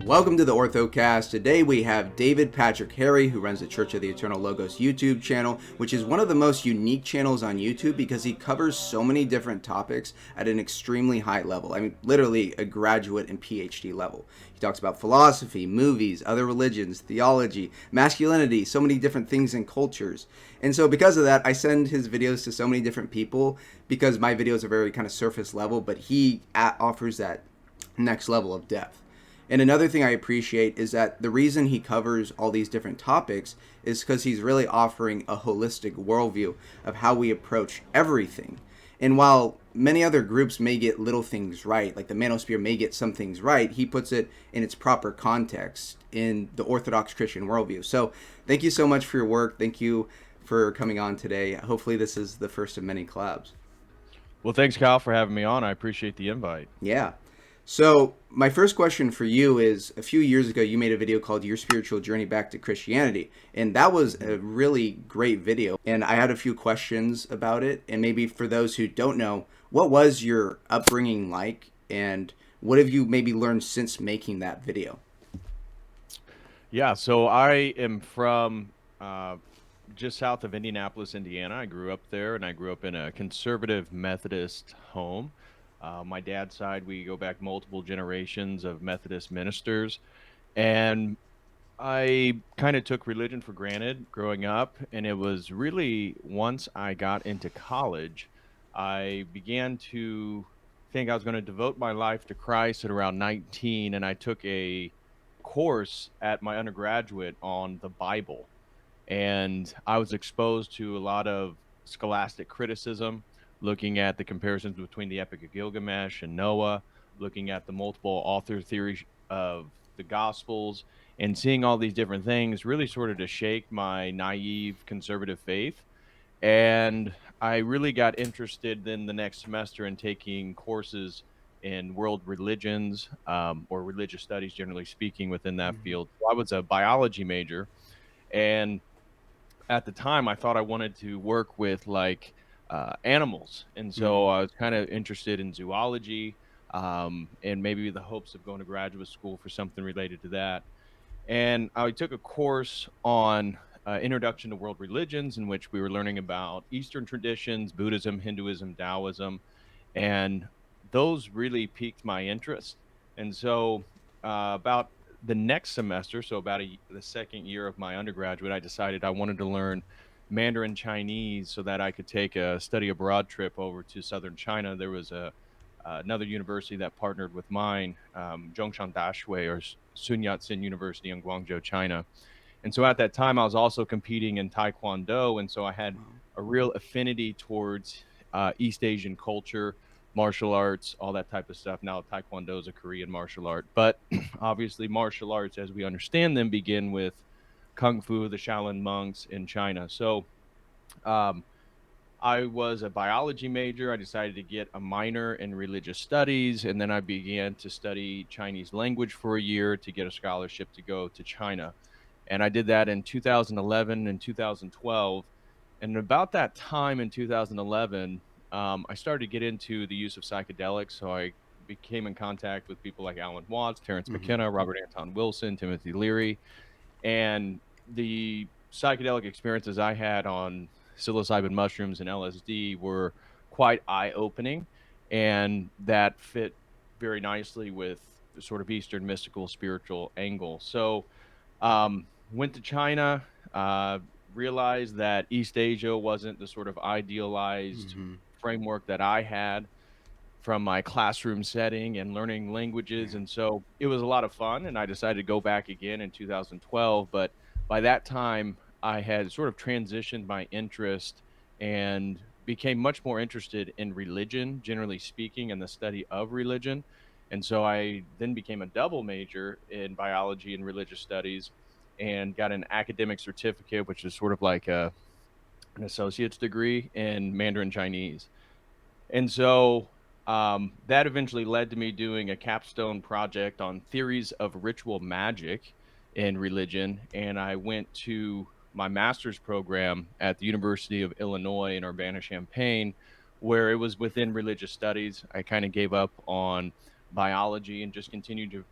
Welcome to the Orthocast. Today we have David Patrick Harry, who runs the Church of the Eternal Logos YouTube channel, which is one of the most unique channels on YouTube because he covers so many different topics at an extremely high level. I mean, literally a graduate and PhD level. He talks about philosophy, movies, other religions, theology, masculinity, so many different things and cultures. And so because of that, I send his videos to so many different people because my videos are very kind of surface level, but he offers that next level of depth. And another thing I appreciate is that the reason he covers all these different topics is because he's really offering a holistic worldview of how we approach everything. And while many other groups may get little things right, like the Manosphere may get some things right, he puts it in its proper context in the Orthodox Christian worldview. So thank you so much for your work. Thank you for coming on today. Hopefully this is the first of many collabs. Well, thanks, Kyle, for having me on. I appreciate the invite. Yeah. So my first question for you is, a few years ago you made a video called Your Spiritual Journey Back to Christianity, and that was a really great video, and I had a few questions about it. And maybe for those who don't know, what was your upbringing like, and what have you maybe learned since making that video? Yeah, so I am from just south of Indianapolis, Indiana. I grew up there, and I grew up in a conservative Methodist home. My dad's side, we go back multiple generations of Methodist ministers, and I kind of took religion for granted growing up. And it was really once I got into college, I began to think I was going to devote my life to Christ at around 19. And I took a course at my undergraduate on the Bible. And I was exposed to a lot of scholastic criticism, looking at the comparisons between the Epic of Gilgamesh and Noah, looking at the multiple author theory of the Gospels, and seeing all these different things really sort of to shake my naive conservative faith. And I really got interested then the next semester in taking courses in world religions, or religious studies, generally speaking, within that Mhm. field. So I was a biology major, and at the time I thought I wanted to work with animals. And so Mhm. I was kind of interested in zoology, and maybe the hopes of going to graduate school for something related to that. And I took a course on Introduction to World Religions, in which we were learning about Eastern traditions, Buddhism, Hinduism, Taoism, and those really piqued my interest. And so, about the next semester, so about the second year of my undergraduate, I decided I wanted to learn Mandarin Chinese so that I could take a study abroad trip over to southern China. There was another university that partnered with mine, Zhongshan Daxue, or Sun Yat-sen University in Guangzhou, China. And so at that time, I was also competing in Taekwondo, and so I had Wow. a real affinity towards East Asian culture, martial arts, all that type of stuff. Now, Taekwondo is a Korean martial art, but obviously, martial arts, as we understand them, begin with Kung Fu, the Shaolin monks in China. So, um, I was a biology major. I decided to get a minor in religious studies, and then I began to study Chinese language for a year to get a scholarship to go to China. And I did that in 2011 and 2012. And about that time in 2011, I started to get into the use of psychedelics. So I became in contact with people like Alan Watts, Terrence Mhm. McKenna, Robert Anton Wilson, Timothy Leary, and the psychedelic experiences I had on psilocybin mushrooms and LSD were quite eye-opening, and that fit very nicely with the sort of Eastern mystical spiritual angle. So, went to China, realized that East Asia wasn't the sort of idealized Mhm. framework that I had from my classroom setting and learning languages. Yeah. And so it was a lot of fun. And I decided to go back again in 2012. But by that time, I had sort of transitioned my interest and became much more interested in religion, generally speaking, and the study of religion. And so I then became a double major in biology and religious studies and got an academic certificate, which is sort of like an associate's degree in Mandarin Chinese. And so that eventually led to me doing a capstone project on theories of ritual magic in religion. And I went to my master's program at the University of Illinois in Urbana Champaign, where it was within religious studies. I kind of gave up on biology and just continued to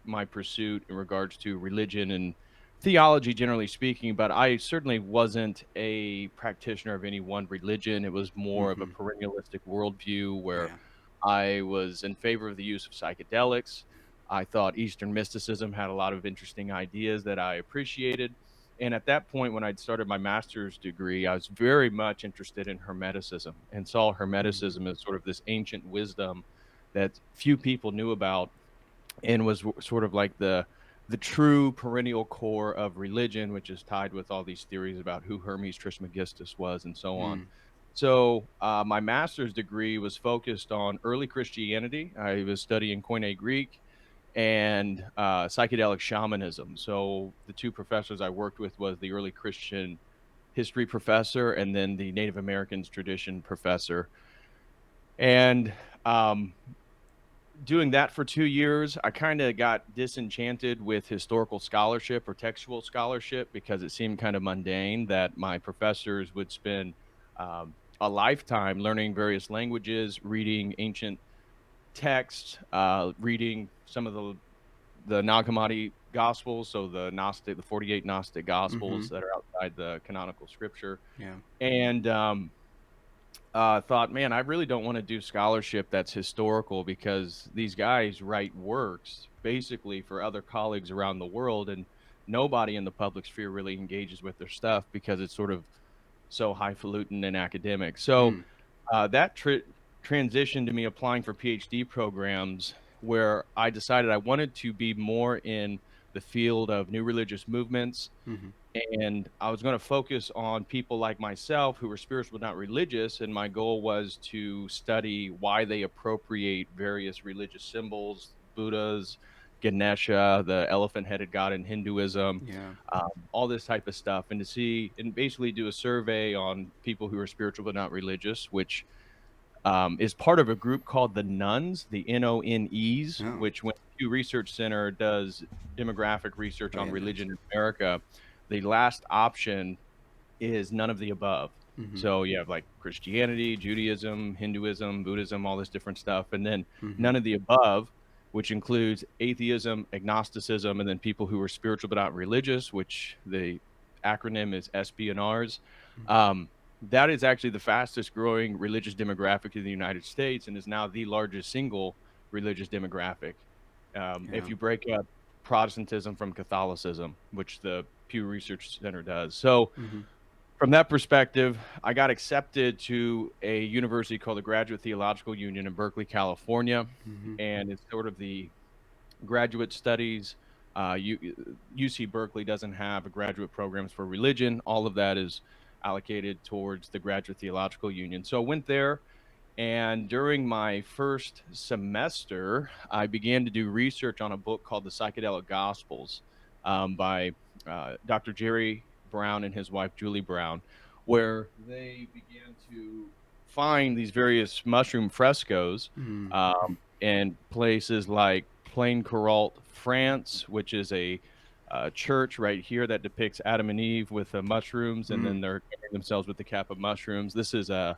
my pursuit in regards to religion and theology, generally speaking, but I certainly wasn't a practitioner of any one religion. It was more of a Mm-hmm. perennialistic worldview where Yeah. I was in favor of the use of psychedelics. I thought Eastern mysticism had a lot of interesting ideas that I appreciated. And at that point, when I'd started my master's degree, I was very much interested in Hermeticism and saw Mm-hmm. Hermeticism as sort of this ancient wisdom that few people knew about, and was sort of like the true perennial core of religion, which is tied with all these theories about who Hermes Trismegistus was and so on. Mm. So my master's degree was focused on early Christianity. I was studying Koine Greek and psychedelic shamanism. So the two professors I worked with was the early Christian history professor and then the Native Americans tradition professor. And doing that for 2 years, I kinda got disenchanted with historical scholarship or textual scholarship because it seemed kind of mundane that my professors would spend, a lifetime learning various languages, reading ancient texts, reading some of the Nag Hammadi Gospels, so the 48 Gnostic Mm-hmm. Gospels that are outside the canonical scripture, Yeah. and, thought, man, I really don't want to do scholarship that's historical because these guys write works basically for other colleagues around the world, and nobody in the public sphere really engages with their stuff because it's sort of so highfalutin and academic. So Mm. that transitioned to me applying for PhD programs where I decided I wanted to be more in the field of new religious movements, Mm-hmm. and I was gonna focus on people like myself who were spiritual but not religious, and my goal was to study why they appropriate various religious symbols, Buddhas, Ganesha, the elephant-headed god in Hinduism, Yeah. all this type of stuff, and to see and basically do a survey on people who are spiritual but not religious, which is part of a group called the Nuns, the NONEs, Oh. which when Pew Research Center does demographic research Oh on yeah. Nice. religion in America, the last option is none of the above. Mm-hmm. So you have like Christianity, Judaism, Hinduism, Buddhism, all this different stuff, and then Mm-hmm. none of the above, which includes atheism, agnosticism, and then people who are spiritual but not religious, which the acronym is SBNRs. Um, that is actually the fastest growing religious demographic in the United States and is now the largest single religious demographic. If Yeah. you break up Protestantism from Catholicism, which the Pew Research Center does. So, Mm-hmm. from that perspective, I got accepted to a university called the Graduate Theological Union in Berkeley, California, Mm-hmm. and it's sort of the graduate studies. UC Berkeley doesn't have graduate programs for religion. All of that is allocated towards the Graduate Theological Union. So I went there, and during my first semester, I began to do research on a book called The Psychedelic Gospels by Dr. Jerry Brown and his wife, Julie Brown, where they began to find these various mushroom frescoes Mm. in places like Plaine-Courrault, France, which is a church right here that depicts Adam and Eve with the mushrooms, and then Mm. they're covering themselves with the cap of mushrooms. This is a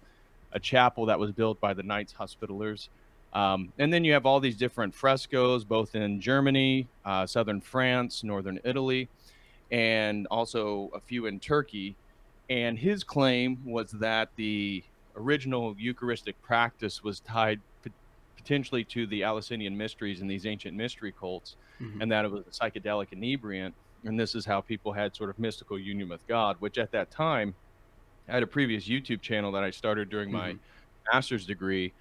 chapel that was built by the Knights Hospitallers. And then you have all these different frescoes, both in Germany, southern France, northern Italy, and also a few in Turkey. And his claim was that the original Eucharistic practice was tied potentially to the Eleusinian mysteries and these ancient mystery cults, Mm-hmm. and that it was a psychedelic inebriant. And this is how people had sort of mystical union with God, which at that time, I had a previous YouTube channel that I started during Mm-hmm. my master's degree,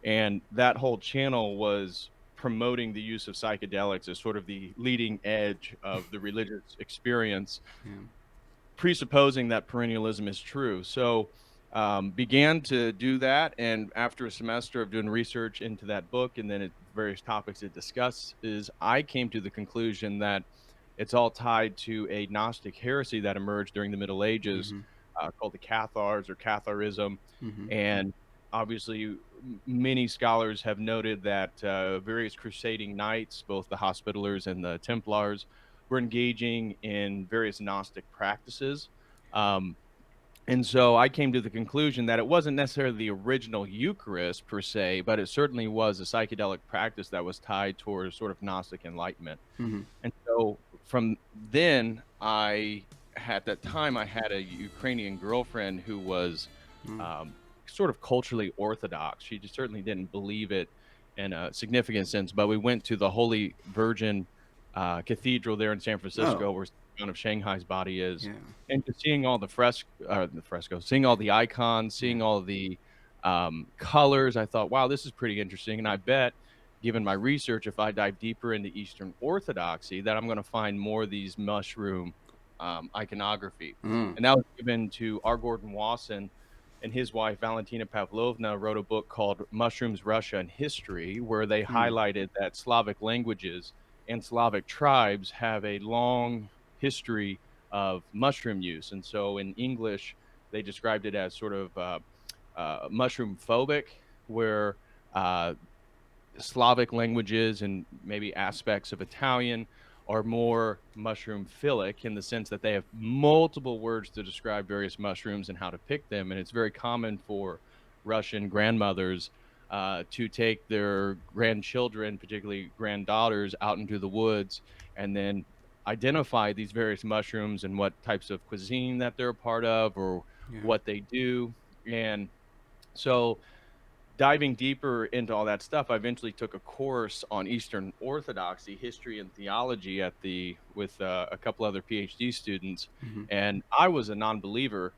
and that whole channel was promoting the use of psychedelics as sort of the leading edge of the religious experience, Yeah. presupposing that perennialism is true. So, began to do that, and after a semester of doing research into that book, and then various topics it discusses, I came to the conclusion that it's all tied to a Gnostic heresy that emerged during the Middle Ages, Mm-hmm. called the Cathars or Catharism, Mm-hmm. and obviously many scholars have noted that various crusading knights, both the Hospitallers and the Templars, were engaging in various Gnostic practices. Um, And so I came to the conclusion that it wasn't necessarily the original Eucharist per se, but it certainly was a psychedelic practice that was tied towards sort of Gnostic enlightenment. Hmm. And so from then, at that time, I had a Ukrainian girlfriend who was Mm. um, sort of culturally Orthodox. She just certainly didn't believe it in a significant sense, but we went to the Holy Virgin Cathedral there in San Oh, Francisco, where John of Shanghai's body is, yeah, and just seeing all the frescoes, seeing all the icons, yeah. seeing all the colors, I thought, wow, this is pretty interesting. And I bet, given my research, if I dive deeper into Eastern Orthodoxy, that I'm going to find more of these mushroom iconography. Mm. And that was given to R. Gordon Wasson, and his wife, Valentina Pavlovna, wrote a book called Mushrooms, Russia, and History, where they Mm. highlighted that Slavic languages and Slavic tribes have a long history of mushroom use. And so in English, they described it as sort of mushroom phobic, where uh, Slavic languages and maybe aspects of Italian are more mushroom philic in the sense that they have multiple words to describe various mushrooms and how to pick them. And it's very common for Russian grandmothers to take their grandchildren, particularly granddaughters, out into the woods and then identify these various mushrooms and what types of cuisine that they're a part of or Yeah. what they do. And so diving deeper into all that stuff, I eventually took a course on Eastern Orthodoxy, history, and theology at the with a couple other PhD students, Hmm. and I was a non-believer,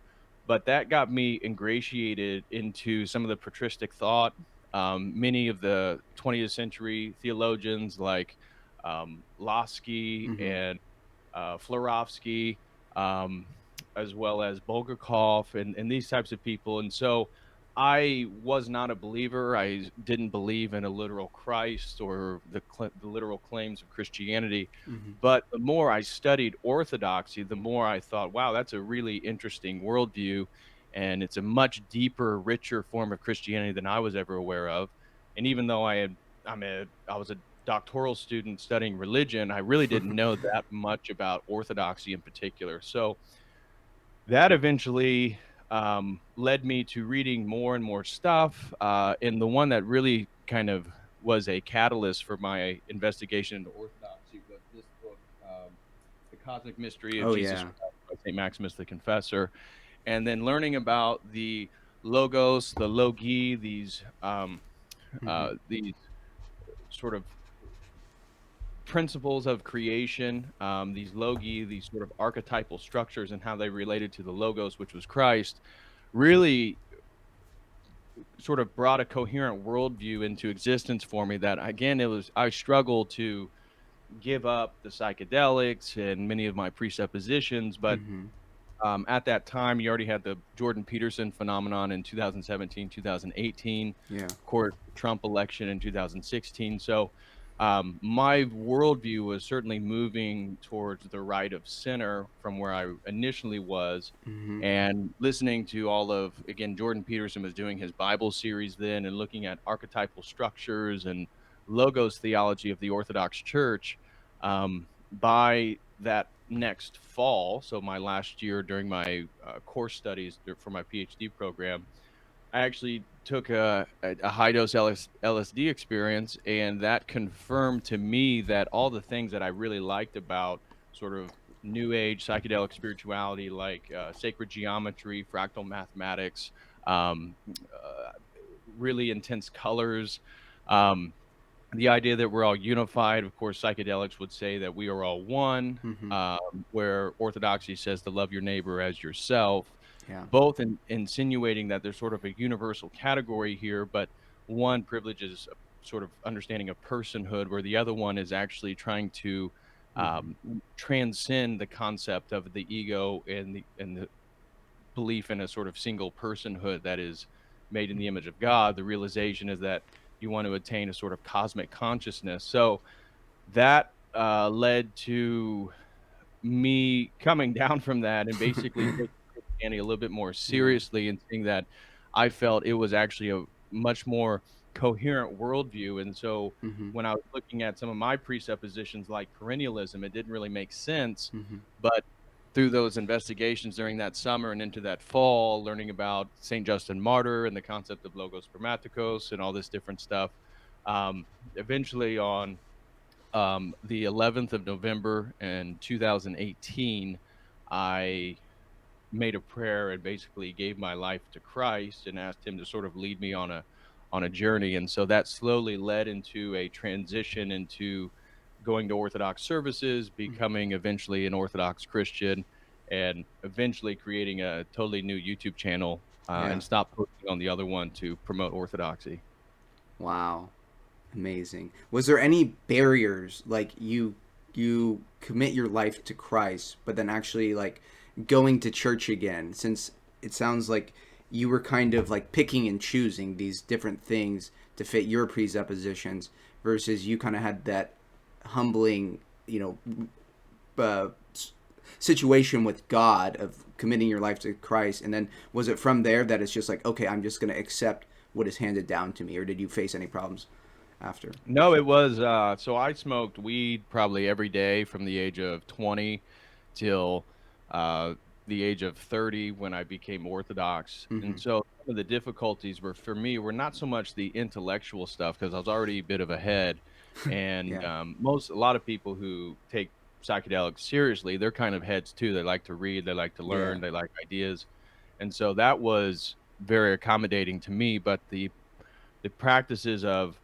but that got me ingratiated into some of the patristic thought. Many of the 20th century theologians like Lasky Hmm. and Florovsky, um, as well as Bulgakov and these types of people. And so I was not a believer. I didn't believe in a literal Christ or the literal claims of Christianity. Hmm. But the more I studied Orthodoxy, the more I thought, wow, that's a really interesting worldview. And it's a much deeper, richer form of Christianity than I was ever aware of. And even though I was a doctoral student studying religion, I really didn't know that much about Orthodoxy in particular. So that eventually led me to reading more and more stuff. And the one that really kind of was a catalyst for my investigation into Orthodoxy was this book, The Cosmic Mystery of Oh, Jesus yeah. Christ by St. Maximus the Confessor. And then learning about the logos, the logi, Hmm. these sort of principles of creation, these logi, these sort of archetypal structures, and how they related to the logos, which was Christ, really sort of brought a coherent worldview into existence for me. That again, it was I struggled to give up the psychedelics and many of my presuppositions, but Hmm. at that time, you already had the Jordan Peterson phenomenon in 2017, 2018, Yeah. of course, the Trump election in 2016. So my worldview was certainly moving towards the right of center from where I initially was. Hmm. And listening to all of, again, Jordan Peterson was doing his Bible series then and looking at archetypal structures and logos theology of the Orthodox Church. By that next fall, so my last year during my course studies for my PhD program, I actually took a high dose LSD experience, and that confirmed to me that all the things that I really liked about sort of new age psychedelic spirituality, like sacred geometry, fractal mathematics, uh, really intense colors. Um, the idea that we're all unified. Of course, psychedelics would say that we are all one, Hmm. where orthodoxy says to love your neighbor as yourself, Yeah. both insinuating that there's sort of a universal category here, but one privileges a sort of understanding of personhood, where the other one is actually trying to Hmm. transcend the concept of the ego and the belief in a sort of single personhood that is made in the image of God. The realization is that you want to attain a sort of cosmic consciousness. So that led to me coming down from that and basically taking Christianity a little bit more Yeah. seriously and seeing that I felt it was actually a much more coherent worldview. And so Hmm. when I was looking at some of my presuppositions like perennialism, it didn't really make sense. Hmm. But through those investigations during that summer and into that fall, learning about Saint Justin Martyr and the concept of logos grammaticos and all this different stuff. Eventually, on the 11th of November in 2018, I made a prayer and basically gave my life to Christ and asked him to sort of lead me on a journey. And so that slowly led into a transition into going to Orthodox services, Mhm. becoming eventually an Orthodox Christian, and eventually creating a totally new YouTube channel Yeah. and stop posting on the other one to promote Orthodoxy. Wow. Amazing. Was there any barriers, like you commit your life to Christ, but then actually like going to church again, since it sounds like you were kind of like picking and choosing these different things to fit your presuppositions versus you kind of had that humbling, uh, situation with God of committing your life to Christ, and then was it from there that it's just like, okay, I'm just going to accept what is handed down to me, or did you face any problems after? No, it was, so I smoked weed probably every day from the age of 20 till, uh, the age of 30 when I became Orthodox, Mm-hmm. and so some of the difficulties were for me were not so much the intellectual stuff because I was already a bit of a head, and, Yeah. a lot of people who take psychedelics seriously, they're kind of heads too. They like to read, they like to Yeah. learn, they like ideas, and so that was very accommodating to me, but the practices of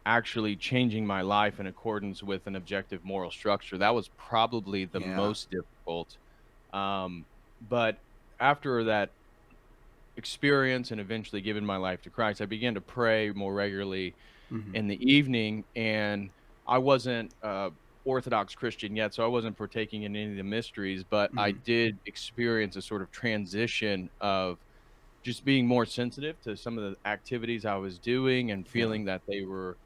actually changing my life in accordance with an objective moral structure, that was probably the Yeah. most difficult. But after that experience and eventually giving my life to Christ, I began to pray more regularly Mm-hmm. in the evening, and I wasn't Orthodox Christian yet, so I wasn't partaking in any of the mysteries, but I Mm-hmm. did experience a sort of transition of just being more sensitive to some of the activities I was doing and Yeah. feeling that they were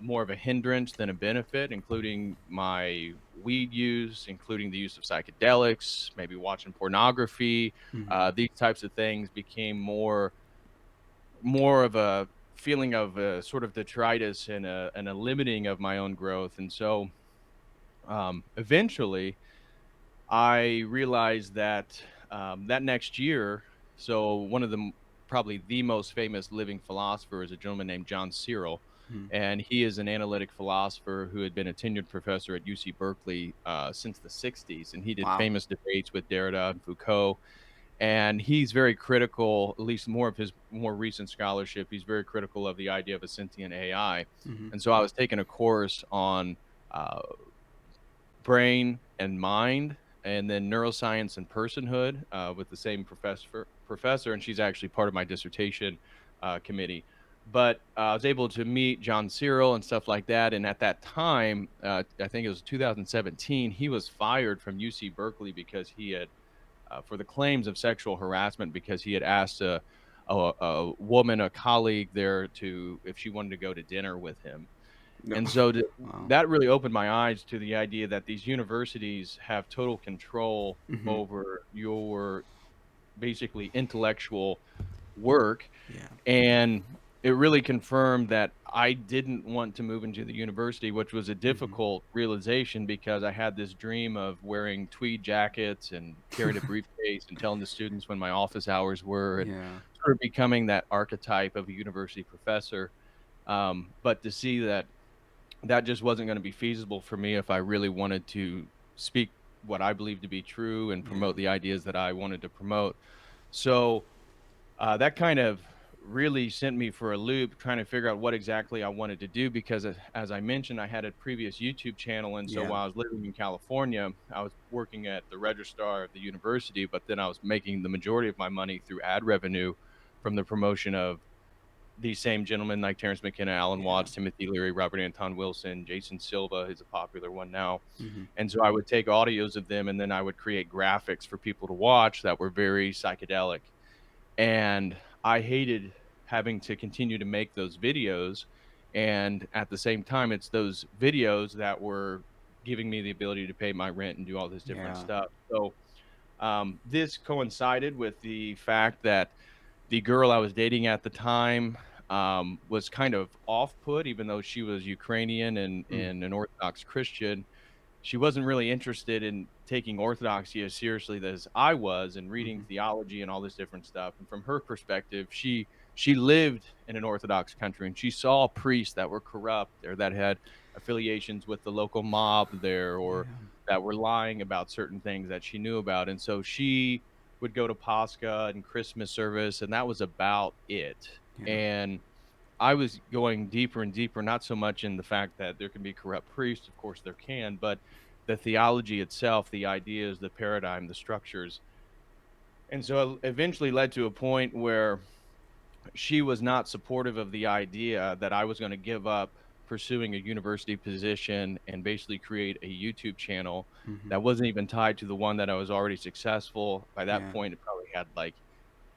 more of a hindrance than a benefit, including my weed use, including the use of psychedelics, maybe watching pornography. Mm-hmm. These types of things became more of a feeling of a sort of detritus and a limiting of my own growth. And so eventually I realized that, that next year, so one of the probably the most famous living philosopher is a gentleman named John Searle, Mm-hmm. and he is an analytic philosopher who had been a tenured professor at UC Berkeley, since the '60s, and he did Wow. famous debates with Derrida and Foucault, and he's very critical, at least more of his more recent scholarship, he's very critical of the idea of a sentient AI, Mm-hmm. and so I was taking a course on, uh brain and mind, and then neuroscience and personhood with the same professor, and she's actually part of my dissertation committee. But I was able to meet John Cyril and stuff like that. And at that time, I think it was 2017, he was fired from UC Berkeley because he had, for the claims of sexual harassment, because he had asked a woman, a colleague there, to if she wanted to go to dinner with him, No. and so Wow. that really opened my eyes to the idea that these universities have total control Mm-hmm. over your basically intellectual work. Yeah. And it really confirmed that I didn't want to move into the university, which was a Mm-hmm. difficult realization because I had this dream of wearing tweed jackets and carrying a briefcase and telling the students when my office hours were and Yeah. sort of becoming that archetype of a university professor. But to see that that just wasn't gonna be feasible for me if I really wanted to speak what I believe to be true and Yeah. promote the ideas that I wanted to promote. So, that kind of really sent me for a loop trying to figure out what exactly I wanted to do because as I mentioned, I had a previous YouTube channel, and so Yeah. while I was living in California, I was working at the registrar of the university, but then I was making the majority of my money through ad revenue from the promotion of these same gentlemen like Terrence McKenna, Alan Yeah. Watts, Timothy Leary, Robert Anton Wilson, Jason Silva is a popular one now. Mm-hmm. And so I would take audios of them and then I would create graphics for people to watch that were very psychedelic. And I hated having to continue to make those videos. And at the same time, it's those videos that were giving me the ability to pay my rent and do all this different Yeah. stuff. So this coincided with the fact that the girl I was dating at the time, was kind of off put, even though she was Ukrainian and Mm. an Orthodox Christian. she wasn't really interested in taking Orthodoxy as seriously as I was and reading Hmm. theology and all this different stuff. And from her perspective, she lived in an Orthodox country and she saw priests that were corrupt or that had affiliations with the local mob there or Yeah. that were lying about certain things that she knew about. And so she would go to Pascha and Christmas service, and that was about it. Yeah. And I was going deeper and deeper, not so much in the fact that there can be corrupt priests, of course there can, but the theology itself, the ideas, the paradigm, the structures. And so it eventually led to a point where she was not supportive of the idea that I was going to give up pursuing a university position and basically create a YouTube channel Hmm. that wasn't even tied to the one that I was already successful. By that Yeah. point, it probably had like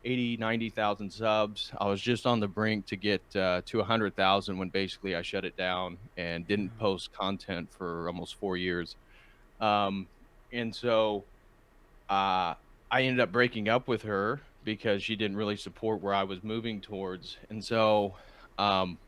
80, 90,000 subs. I was just on the brink to get to 100,000 when basically I shut it down and didn't Yeah. post content for almost 4 years. Um, and so uh, I ended up breaking up with her because she didn't really support where I was moving towards. And so um,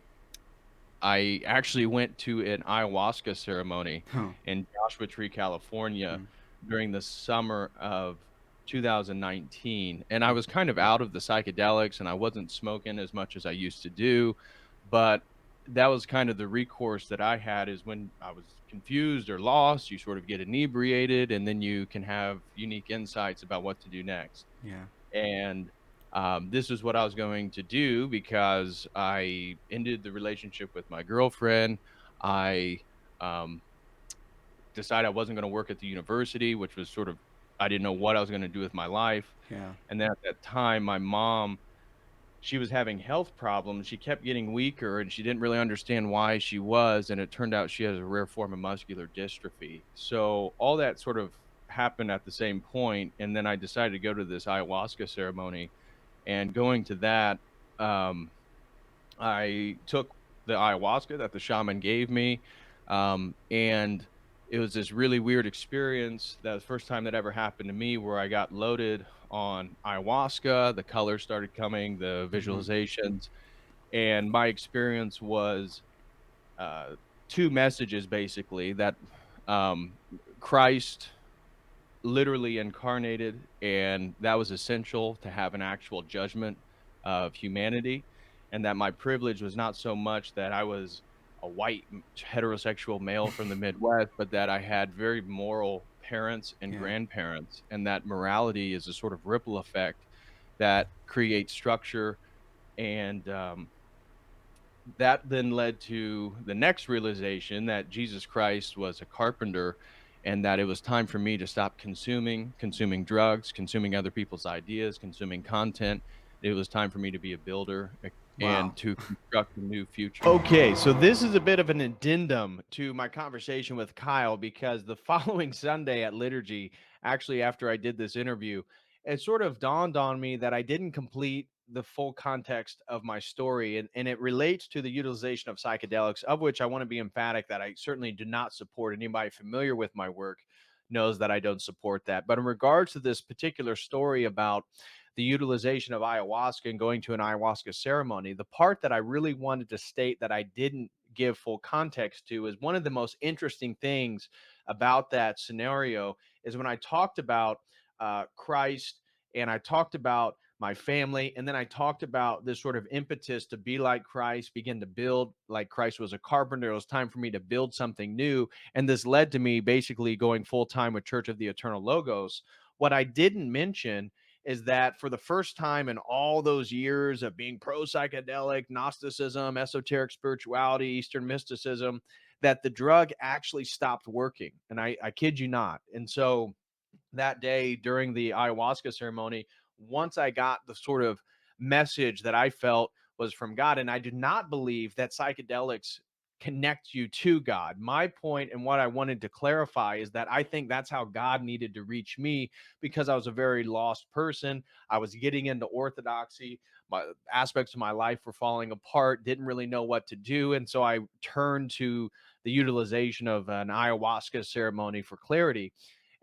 I actually went to an ayahuasca ceremony Huh. in Joshua Tree, California Mm. during the summer of 2019. And I Mm. was kind of out of the psychedelics and I wasn't smoking as much as I used to do. But that was kind of the recourse that I had is when I was confused or lost, you sort of get inebriated and then you can have unique insights about what to do next. Yeah. And this is what I was going to do because I ended the relationship with my girlfriend. I um, decided I wasn't going to work at the university, which was sort of, I didn't know what I was going to do with my life. Yeah. And then at that time, my mom, she was having health problems. She kept getting weaker and she didn't really understand why she was. And it turned out she has a rare form of muscular dystrophy. So all that sort of happened at the same point. And then I decided to go to this ayahuasca ceremony and going to that, um, I took the ayahuasca that the shaman gave me, and it was this really weird experience. That was the first time that ever happened to me where I got loaded on ayahuasca, the colors started coming, the Hmm. visualizations, and my experience was, uh, 2 messages basically that, um, Christ literally incarnated, and that was essential to have an actual judgment of humanity, and that my privilege was not so much that I was a white heterosexual male from the Midwest, but that I had very moral parents and Yeah. grandparents, and that morality is a sort of ripple effect that creates structure and that then led to the next realization that Jesus Christ was a carpenter and that it was time for me to stop consuming drugs, consuming other people's ideas, consuming content. It was time for me to be a builder and Wow. to construct a new future. Okay, so this is a bit of an addendum to my conversation with Kyle because the following Sunday at Liturgy, actually after I did this interview, it sort of dawned on me that I didn't complete the full context of my story. And it relates to the utilization of psychedelics, of which I want to be emphatic that I certainly do not support. Anybody familiar with my work knows that I don't support that. But in regards to this particular story about the utilization of ayahuasca and going to an ayahuasca ceremony, the part that I really wanted to state that I didn't give full context to is one of the most interesting things about that scenario is when I talked about Christ and I talked about my family. And then I talked about this sort of impetus to be like Christ, begin to build like Christ was a carpenter. It was time for me to build something new. And this led to me basically going full time with Church of the Eternal Logos. What I didn't mention is that for the first time in all those years of being pro psychedelic, Gnosticism, esoteric spirituality, Eastern mysticism, that the drug actually stopped working. And I kid you not. And so that day during the ayahuasca ceremony, once I got the sort of message that I felt was from God, and I did not believe that psychedelics connect you to God. My point and what I wanted to clarify is that I think that's how God needed to reach me because I was a very lost person. I was getting into orthodoxy. My aspects of my life were falling apart, didn't really know what to do. And so I turned to the utilization of an ayahuasca ceremony for clarity.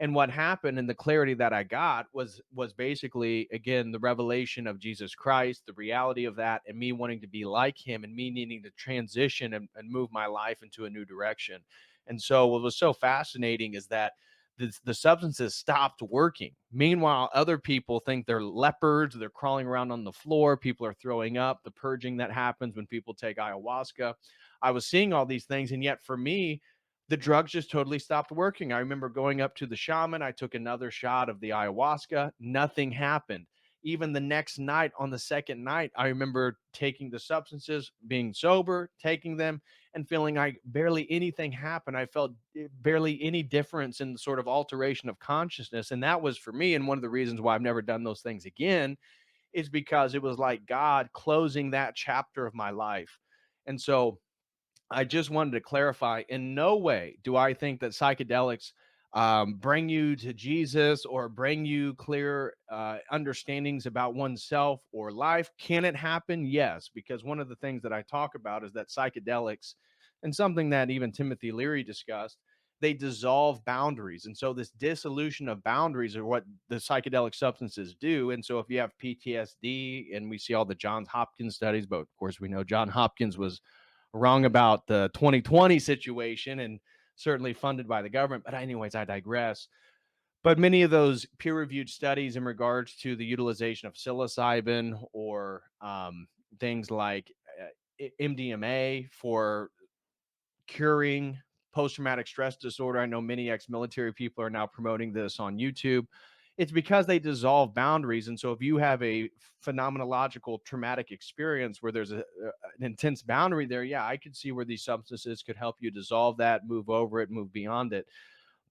And what happened and the clarity that I got was basically again the revelation of Jesus Christ, the reality of that, and me wanting to be like him and me needing to transition and move my life into a new direction. And so what was so fascinating is that the substances stopped working. Meanwhile, other people think they're leopards, they're crawling around on the floor, people are throwing up, the purging that happens when people take ayahuasca. I was seeing all these things, and yet for me, the drugs just totally stopped working. I remember going up to the shaman, I took another shot of the ayahuasca, nothing happened. Even the next night, on the second night, I remember taking the substances, being sober, taking them, and feeling like barely anything happened. I felt barely any difference in the sort of alteration of consciousness. And that was for me. And one of the reasons why I've never done those things again is because it was like God closing that chapter of my life. And so I just wanted to clarify, in no way do I think that psychedelics bring you to Jesus or bring you clear understandings about oneself or life. Can it happen? Yes, because one of the things that I talk about is that psychedelics, and something that even Timothy Leary discussed, they dissolve boundaries. And so this dissolution of boundaries are what the psychedelic substances do. And so if you have PTSD, and we see all the Johns Hopkins studies, but of course we know John Hopkins was wrong about the 2020 situation and certainly funded by the government. But, anyways, I digress. But many of those peer reviewed studies in regards to the utilization of psilocybin or things like MDMA for curing post traumatic stress disorder. I know many ex military people are now promoting this on YouTube. It's because they dissolve boundaries. And so, if you have a phenomenological traumatic experience where there's an intense boundary there, yeah, I could see where these substances could help you dissolve that, move over it, move beyond it.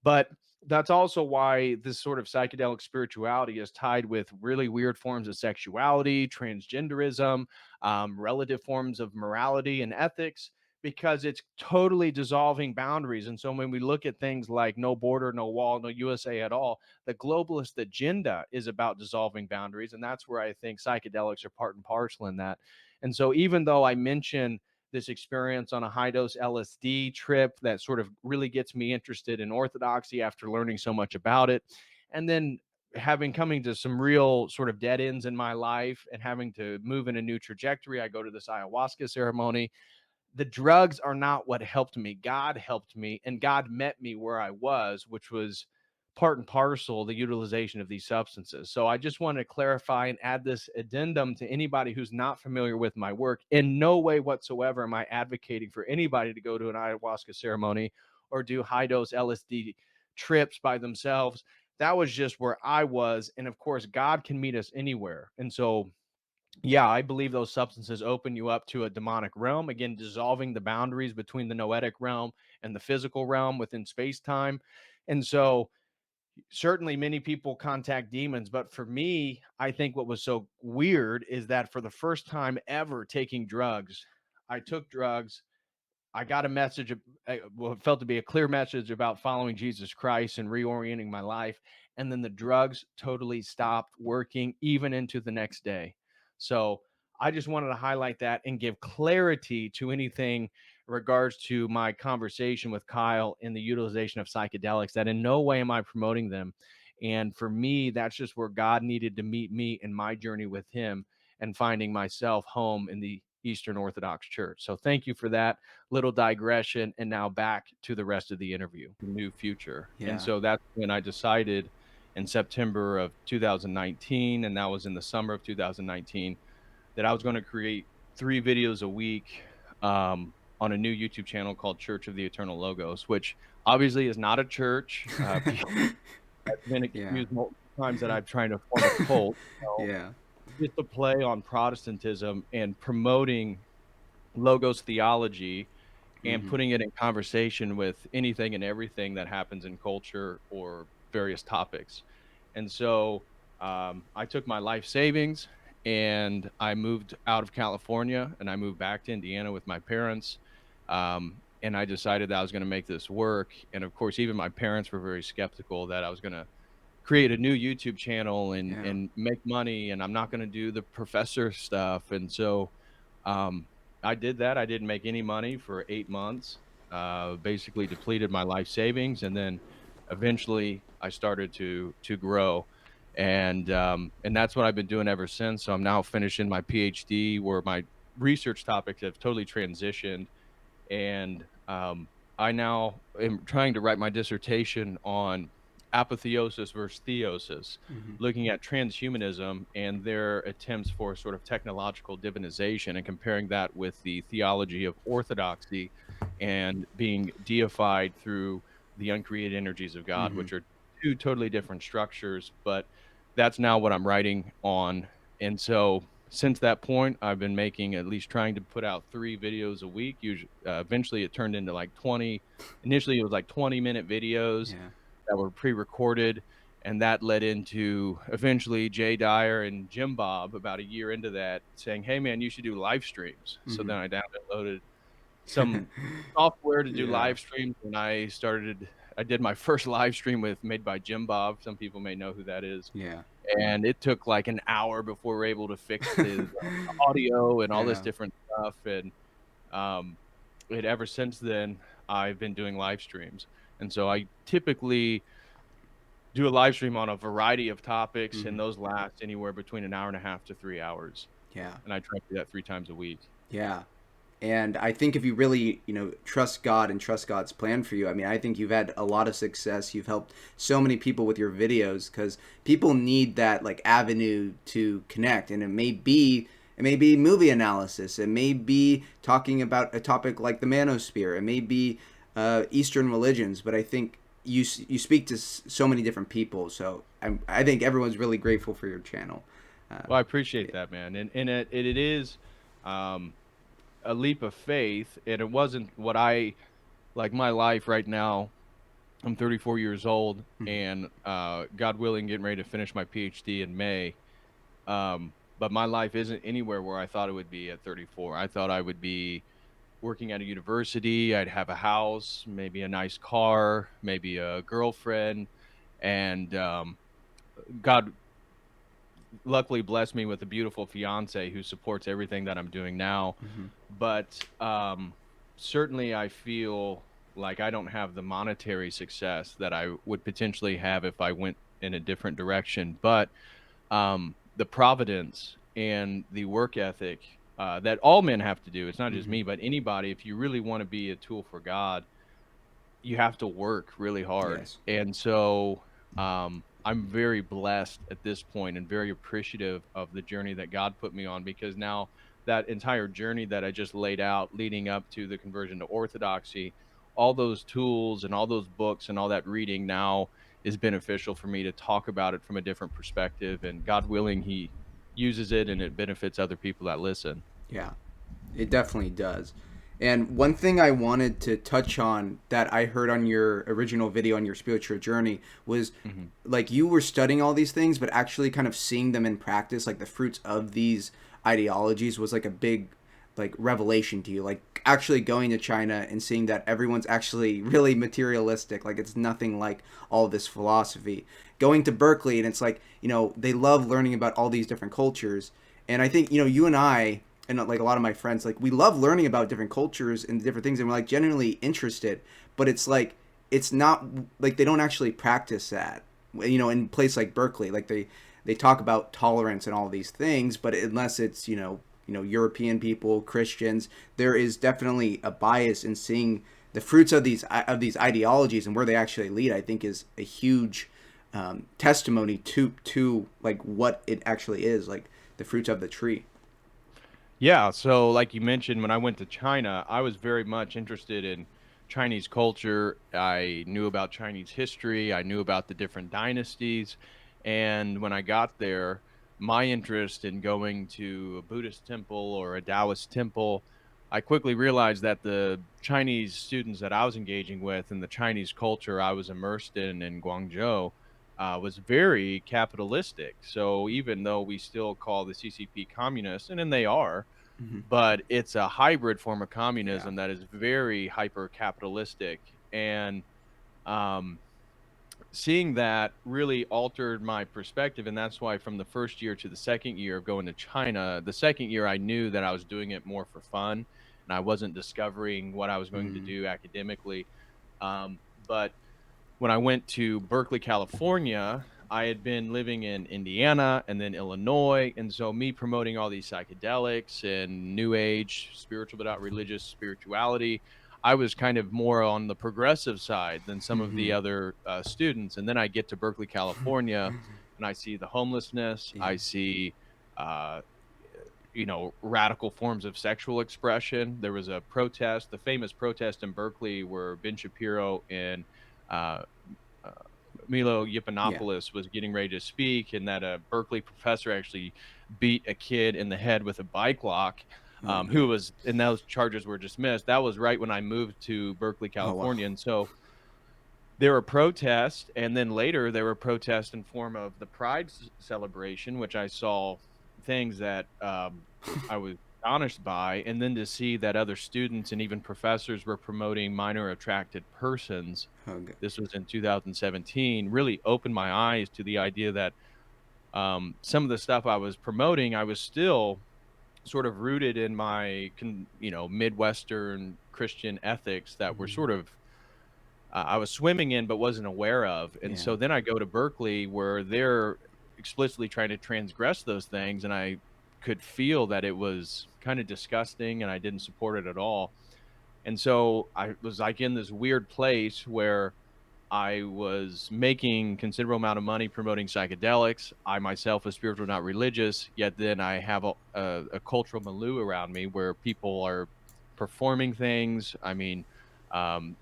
But that's also why this sort of psychedelic spirituality is tied with really weird forms of sexuality, transgenderism, relative forms of morality and ethics, because it's totally dissolving boundaries. And so when we look at things like no border, no wall, no USA at all, the globalist agenda is about dissolving boundaries. And that's where I think psychedelics are part and parcel in that. And so even though I mention this experience on a high dose LSD trip that sort of really gets me interested in Orthodoxy after learning so much about it. And then having coming to some real sort of dead ends in my life and having to move in a new trajectory. I go to this ayahuasca ceremony. The drugs are not what helped me. God helped me, and God met me where I was, which was part and parcel the utilization of these substances. So I just want to clarify and add this addendum to anybody who's not familiar with my work. In no way whatsoever am I advocating for anybody to go to an ayahuasca ceremony or do high dose LSD trips by themselves. That was just where I was. And of course, God can meet us anywhere. And so yeah, I believe those substances open you up to a demonic realm, again, dissolving the boundaries between the noetic realm and the physical realm within space time. And so, certainly, many people contact demons. But for me, I think what was so weird is that for the first time ever taking drugs, I took drugs. I got a message, well, it felt to be a clear message about following Jesus Christ and reorienting my life. And then the drugs totally stopped working, even into the next day. So I just wanted to highlight that and give clarity to anything in regards to my conversation with Kyle in the utilization of psychedelics, that in no way am I promoting them. And for me, that's just where God needed to meet me in my journey with him and finding myself home in the Eastern Orthodox Church. So thank you for that little digression. And now back to the rest of the interview, the new future. And Yeah. so that's when I decided in September of 2019, and that was in the summer of 2019, that I was going to create 3 videos a week on a new YouTube channel called Church of the Eternal Logos, which obviously is not a church. Because I've been Yeah. accused multiple times that I'm trying to form a cult. So Yeah. just a play on Protestantism and promoting Logos theology and Mm-hmm. putting it in conversation with anything and everything that happens in culture or various topics. And so I took my life savings and I moved out of California and I moved back to Indiana with my parents. And I decided that I was going to make this work. And of course, even my parents were very skeptical that I was going to create a new YouTube channel and Yeah. and make money, and I'm not going to do the professor stuff. And so um, I did that. I didn't make any money for 8 months. Basically depleted my life savings, and then eventually I started to grow, and that's what I've been doing ever since. So I'm now finishing my PhD, where my research topics have totally transitioned, and I now am trying to write my dissertation on apotheosis versus theosis, Hmm. looking at transhumanism and their attempts for sort of technological divinization and comparing that with the theology of orthodoxy and being deified through the uncreated energies of God, Hmm. which are two totally different structures. But that's now what I'm writing on. And so since that point, I've been making at least trying to put out 3 videos a week. Usually, eventually it turned into like 20. Initially, it was like 20-minute videos Yeah. that were pre-recorded, and that led into eventually Jay Dyer and Jim Bob about a year into that saying, "Hey man, you should do live streams." So Hmm. then I downloaded some software to do Yeah. live streams, and I did my first live stream with made by Jim Bob. Some people may know who that is. Yeah. And it took like an hour before we're able to fix the audio and all this Yeah. different stuff, and, um, and ever since then, I've been doing live streams, and so I typically do a live stream on a variety of topics, and Hmm. those last anywhere between an hour and a half to 3 hours, Yeah. and I try to do that 3 times a week. Yeah. And I think if you really, trust God and trust God's plan for you, I mean, I think you've had a lot of success. You've helped so many people with your videos because people need that like avenue to connect. And it may be movie analysis. It may be talking about a topic like the manosphere. It may be Eastern religions. But I think you speak to so many different people. So I think everyone's really grateful for your channel. Uh, Well, I appreciate that, man, and it is, um, a leap of faith, and it wasn't what I like my life right now. I'm 34 years old, mhm. and God willing, getting ready to finish my PhD in May. But my life isn't anywhere where I thought it would be at 34. I thought I would be working at a university. I'd have a house, maybe a nice car, maybe a girlfriend, and God luckily blessed me with a beautiful fiance who supports everything that I'm doing now. Mhm. But certainly, I feel like I don't have the monetary success that I would potentially have if I went in a different direction. But the providence and the work ethic that all men have to do, it's not just Mhm. me, but anybody, if you really want to be a tool for God, you have to work really hard. Yes. And so I'm very blessed at this point and very appreciative of the journey that God put me on, because now that entire journey that I just laid out leading up to the conversion to Orthodoxy, all those tools and all those books and all that reading now is beneficial for me to talk about it from a different perspective. And God willing, He uses it and it benefits other people that listen. Yeah. It definitely does. And one thing I wanted to touch on that I heard on your original video on your spiritual journey was Mhm. like you were studying all these things, but actually kind of seeing them in practice, like the fruits of these ideologies was like a big like revelation to you. Like actually going to China and seeing that everyone's actually really materialistic, like it's nothing like all this philosophy. Going to Berkeley and it's like, they love learning about all these different cultures. And I think, you and I and like a lot of my friends, like we love learning about different cultures and different things and we're like genuinely interested, but it's like it's not like they don't actually practice that, in a place like Berkeley. Like they talk about tolerance and all these things, but unless it's European people, Christians, there is definitely a bias in seeing the fruits of these ideologies and where they actually lead. I think is a huge testimony to like what it actually is, like the fruits of the tree. Yeah, so like you mentioned, when I went to China, I was very much interested in Chinese culture. I knew about Chinese history, I knew about the different dynasties. And when I got there, my interest in going to a Buddhist temple or a Taoist temple, I quickly realized that the Chinese students that I was engaging with and the Chinese culture I was immersed in Guangzhou was very capitalistic. So even though we still call the CCP communist, and then they are, Hmm. but it's a hybrid form of Yeah. communism that is very hyper capitalistic. And um, seeing that really altered my perspective. And that's why from the first year to the second year of going to China, the second year I knew that I was doing it more for fun and I wasn't discovering what I was going to Mm. do academically. But when I went to Berkeley, California, I had been living in Indiana and then Illinois. And so, me promoting all these psychedelics and new age, spiritual but not religious spirituality, I was kind of more on the progressive side than some of the Mm-hmm. other students. And then I get to Berkeley, California, and I see the homelessness. Yeah. I see, uh, radical forms of sexual expression. There was a protest, the famous protest in Berkeley, where Ben Shapiro and uh, uh, Milo Yeah. Yiannopoulos was getting ready to speak, and that a Berkeley professor actually beat a kid in the head with a bike lock, Oh who yeah. was, and those charges were dismissed. That was right when I moved to Berkeley, Oh wow. California, and so there were protests, and then later there were protests in form of the Pride celebration, which I saw things that I was astonished by, and then to see that other students and even professors were promoting minor attracted persons. Okay. This was in 2017. Really opened my eyes to the idea that some of the stuff I was promoting, I was still sort of rooted in my Midwestern Christian ethics that were Hmm. sort of I was swimming in but wasn't aware of. And Yeah. so then I go to Berkeley where they're explicitly trying to transgress those things, and I could feel that it was kind of disgusting and I didn't support it at all. And so I was like in this weird place where I was making considerable amount of money promoting psychedelics. I myself was spiritual, not religious, yet then I have a cultural milieu around me where people are performing things. I mean, um,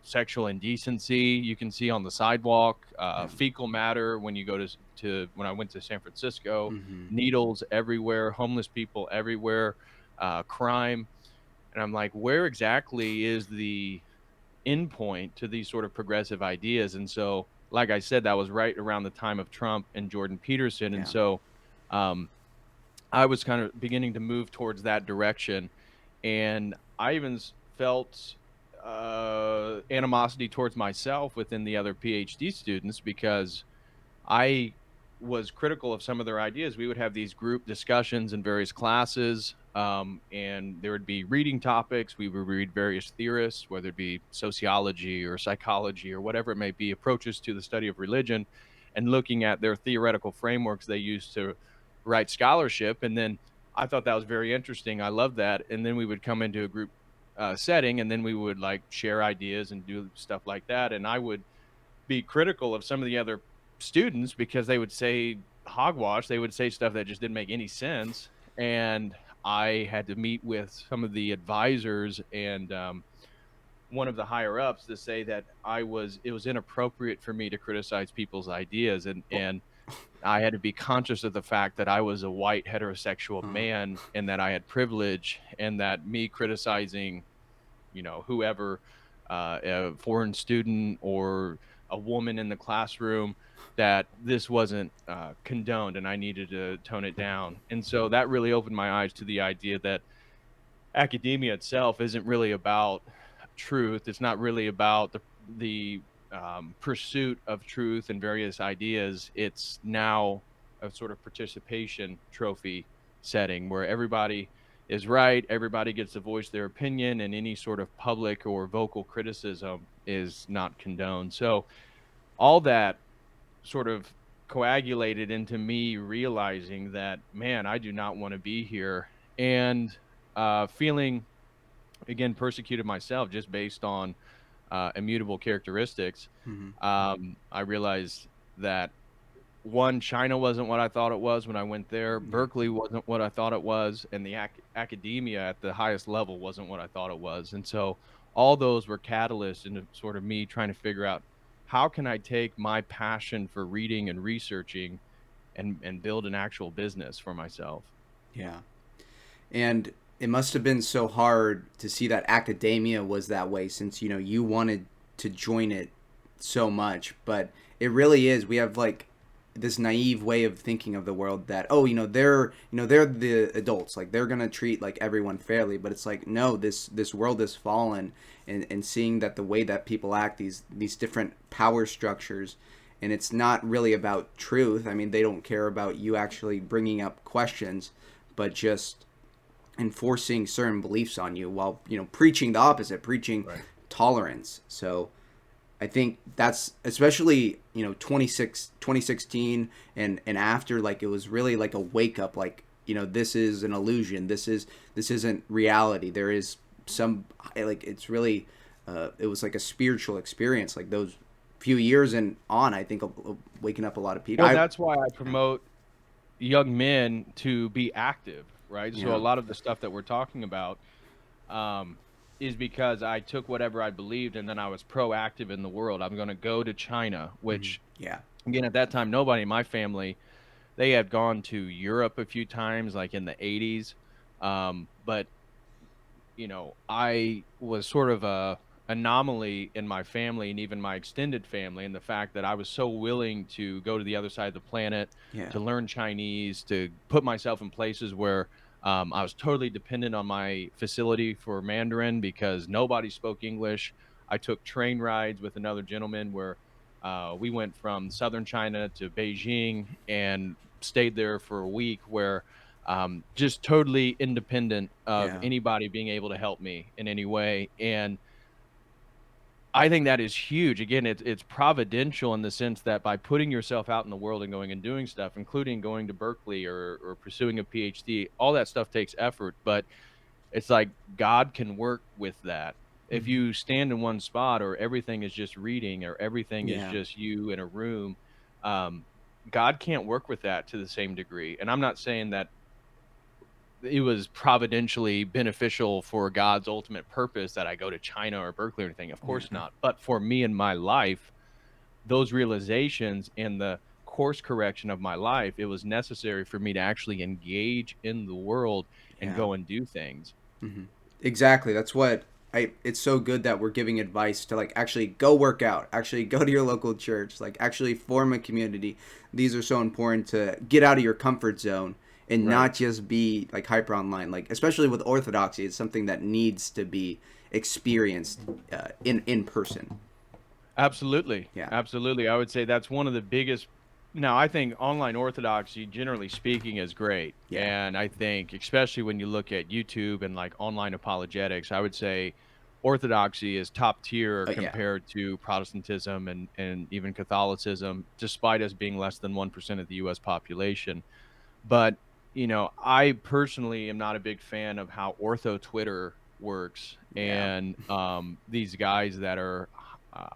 sexual indecency you can see on the sidewalk, Yeah. fecal matter when you go to when I went to San Francisco, Hmm. needles everywhere, homeless people everywhere, crime. And I'm like, where exactly is the endpoint to these sort of progressive ideas? And so, like I said, that was right around the time of Trump and Jordan Peterson. And Yeah. so, um, I was kind of beginning to move towards that direction, and I even felt animosity towards myself within the other PhD students because I was critical of some of their ideas. We would have these group discussions in various classes, and there would be reading topics. We would read various theorists, whether it be sociology or psychology or whatever it may be, approaches to the study of religion, and looking at their theoretical frameworks they use to write scholarship. And then I thought that was very interesting. I love that. And then we would come into a group setting, and then we would like share ideas and do stuff like that. And I would be critical of some of the other students because they would say hogwash. They would say stuff that just didn't make any sense. And I had to meet with some of the advisors and one of the higher ups to say that it was inappropriate for me to criticize people's ideas, Well, and I had to be conscious of the fact that I was a white heterosexual uh, man and that I had privilege, and that me criticizing whoever, a foreign student or a woman in the classroom, that this wasn't condoned and I needed to tone it down. And so that really opened my eyes to the idea that academia itself isn't really about truth. It's not really about the pursuit of truth and various ideas. It's now a sort of participation trophy setting where everybody is right, everybody gets to voice their opinion, and any sort of public or vocal criticism is not condoned. So all that sort of coagulated into me realizing that, man, I do not want to be here. And feeling again persecuted myself just based on immutable characteristics. mhm. I realized that one, China wasn't what I thought it was when I went there. Yeah. Berkeley wasn't what I thought it was, and the academia at the highest level wasn't what I thought it was. And so all those were catalysts into sort of me trying to figure out how can I take my passion for reading and researching and build an actual business for myself. Yeah. And it must have been so hard to see that academia was that way since you wanted to join it so much, but it really is. We have like this naive way of thinking of the world that they're the adults, like they're gonna treat like everyone fairly, but it's like no, this world is fallen, and seeing that the way that people act, these different power structures, and it's not really about truth. I mean, they don't care about you actually bringing up questions, but just enforcing certain beliefs on you while preaching the opposite, preaching Right. tolerance. So I think that's especially 2016 and after, like it was really like a wake up, like this is an illusion, this isn't reality. There is like it's really it was like a spiritual experience, like those few years and on. I think of waking up a lot of people. Well, I that's why I Yeah, promote young men to be active, right? So a yeah, lot of the stuff that we're talking about um, is because I took whatever I believed and then I was proactive in the world. I'm going to go to China, mhm, which yeah, again at that time nobody in my family, they had gone to Europe a few times, like in the 80s. But I was sort of a anomaly in my family and even my extended family, and the fact that I was so willing to go to the other side of the planet yeah, to learn Chinese, to put myself in places where I was totally dependent on my facility for Mandarin because nobody spoke English. I took train rides with another gentleman where we went from southern China to Beijing and stayed there for a week, where just totally independent of yeah, anybody being able to help me in any way. And I think that is huge. Again, it's providential in the sense that by putting yourself out in the world and going and doing stuff, including going to Berkeley or pursuing a PhD, all that stuff takes effort. But it's like God can work with that. If mhm, you stand in one spot, or everything is just reading, or everything is yeah, just you in a room, um, God can't work with that to the same degree. And I'm not saying that it was providentially beneficial for God's ultimate purpose that I go to China or Berkeley or anything. Of course yeah, not. But for me in my life, those realizations and the course correction of my life, it was necessary for me to actually engage in the world and yeah. go and do things. Hmm. Exactly. That's what I. It's so good that we're giving advice to like actually go work out, actually go to your local church, like actually form a community. These are so important to get out of your comfort zone and Right. not just be like hyper online. Like especially with Orthodoxy, it's something that needs to be experienced in person. Absolutely. Yeah. Absolutely. I would say that's one of the biggest. Now, I think online orthodoxy, generally speaking, is great. Yeah. And I think, especially when you look at YouTube and like online apologetics, I would say orthodoxy is top tier Yeah. compared to Protestantism and even Catholicism, despite us being less than 1% of the US population. But, I personally am not a big fan of how Ortho Twitter works. Yeah. And these guys that are. Uh,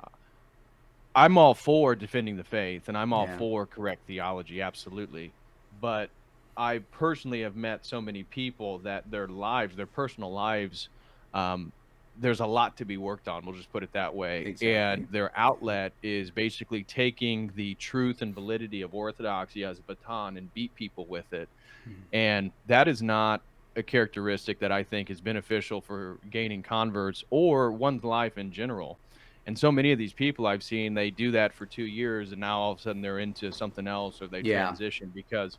I'm all for defending the faith, and I'm all Yeah. for correct theology, absolutely. But I personally have met so many people that their lives, their personal lives, um, there's a lot to be worked on. We'll just put it that way. Exactly. And their outlet is basically taking the truth and validity of orthodoxy as a baton and beat people with it. Mhm. And that is not a characteristic that I think is beneficial for gaining converts or one's life in general. And so many of these people I've seen, they do that for 2 years and now all of a sudden they're into something else, or they Yeah. transition because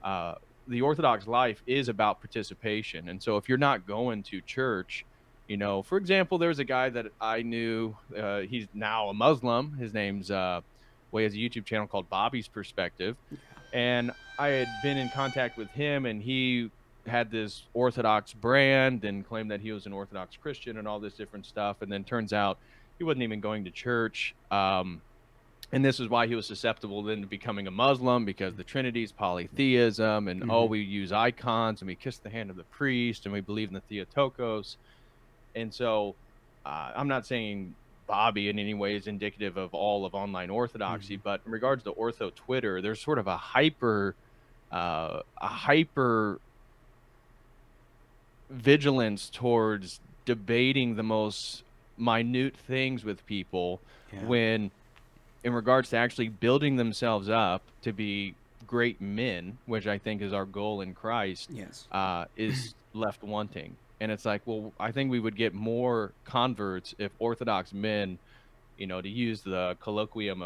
uh, the Orthodox life is about participation. And so if you're not going to church, for example, there was a guy that I knew, he's now a Muslim. His name's, well, he has a YouTube channel called Bobby's Perspective. And I had been in contact with him, and he had this Orthodox brand and claimed that he was an Orthodox Christian and all this different stuff. And then turns out he wasn't even going to church. And this is why he was susceptible then to becoming a Muslim, because the Trinity is polytheism, and oh, Hmm. we use icons and we kiss the hand of the priest and we believe in the Theotokos. And so I'm not saying Bobby in any way is indicative of all of online orthodoxy, Hmm. but in regards to ortho Twitter, there's sort of a hyper vigilance towards debating the most minute things with people, Yeah. when in regards to actually building themselves up to be great men, which I think is our goal in Christ, Yes. is left wanting. And it's like, well, I think we would get more converts if Orthodox men, to use the colloquium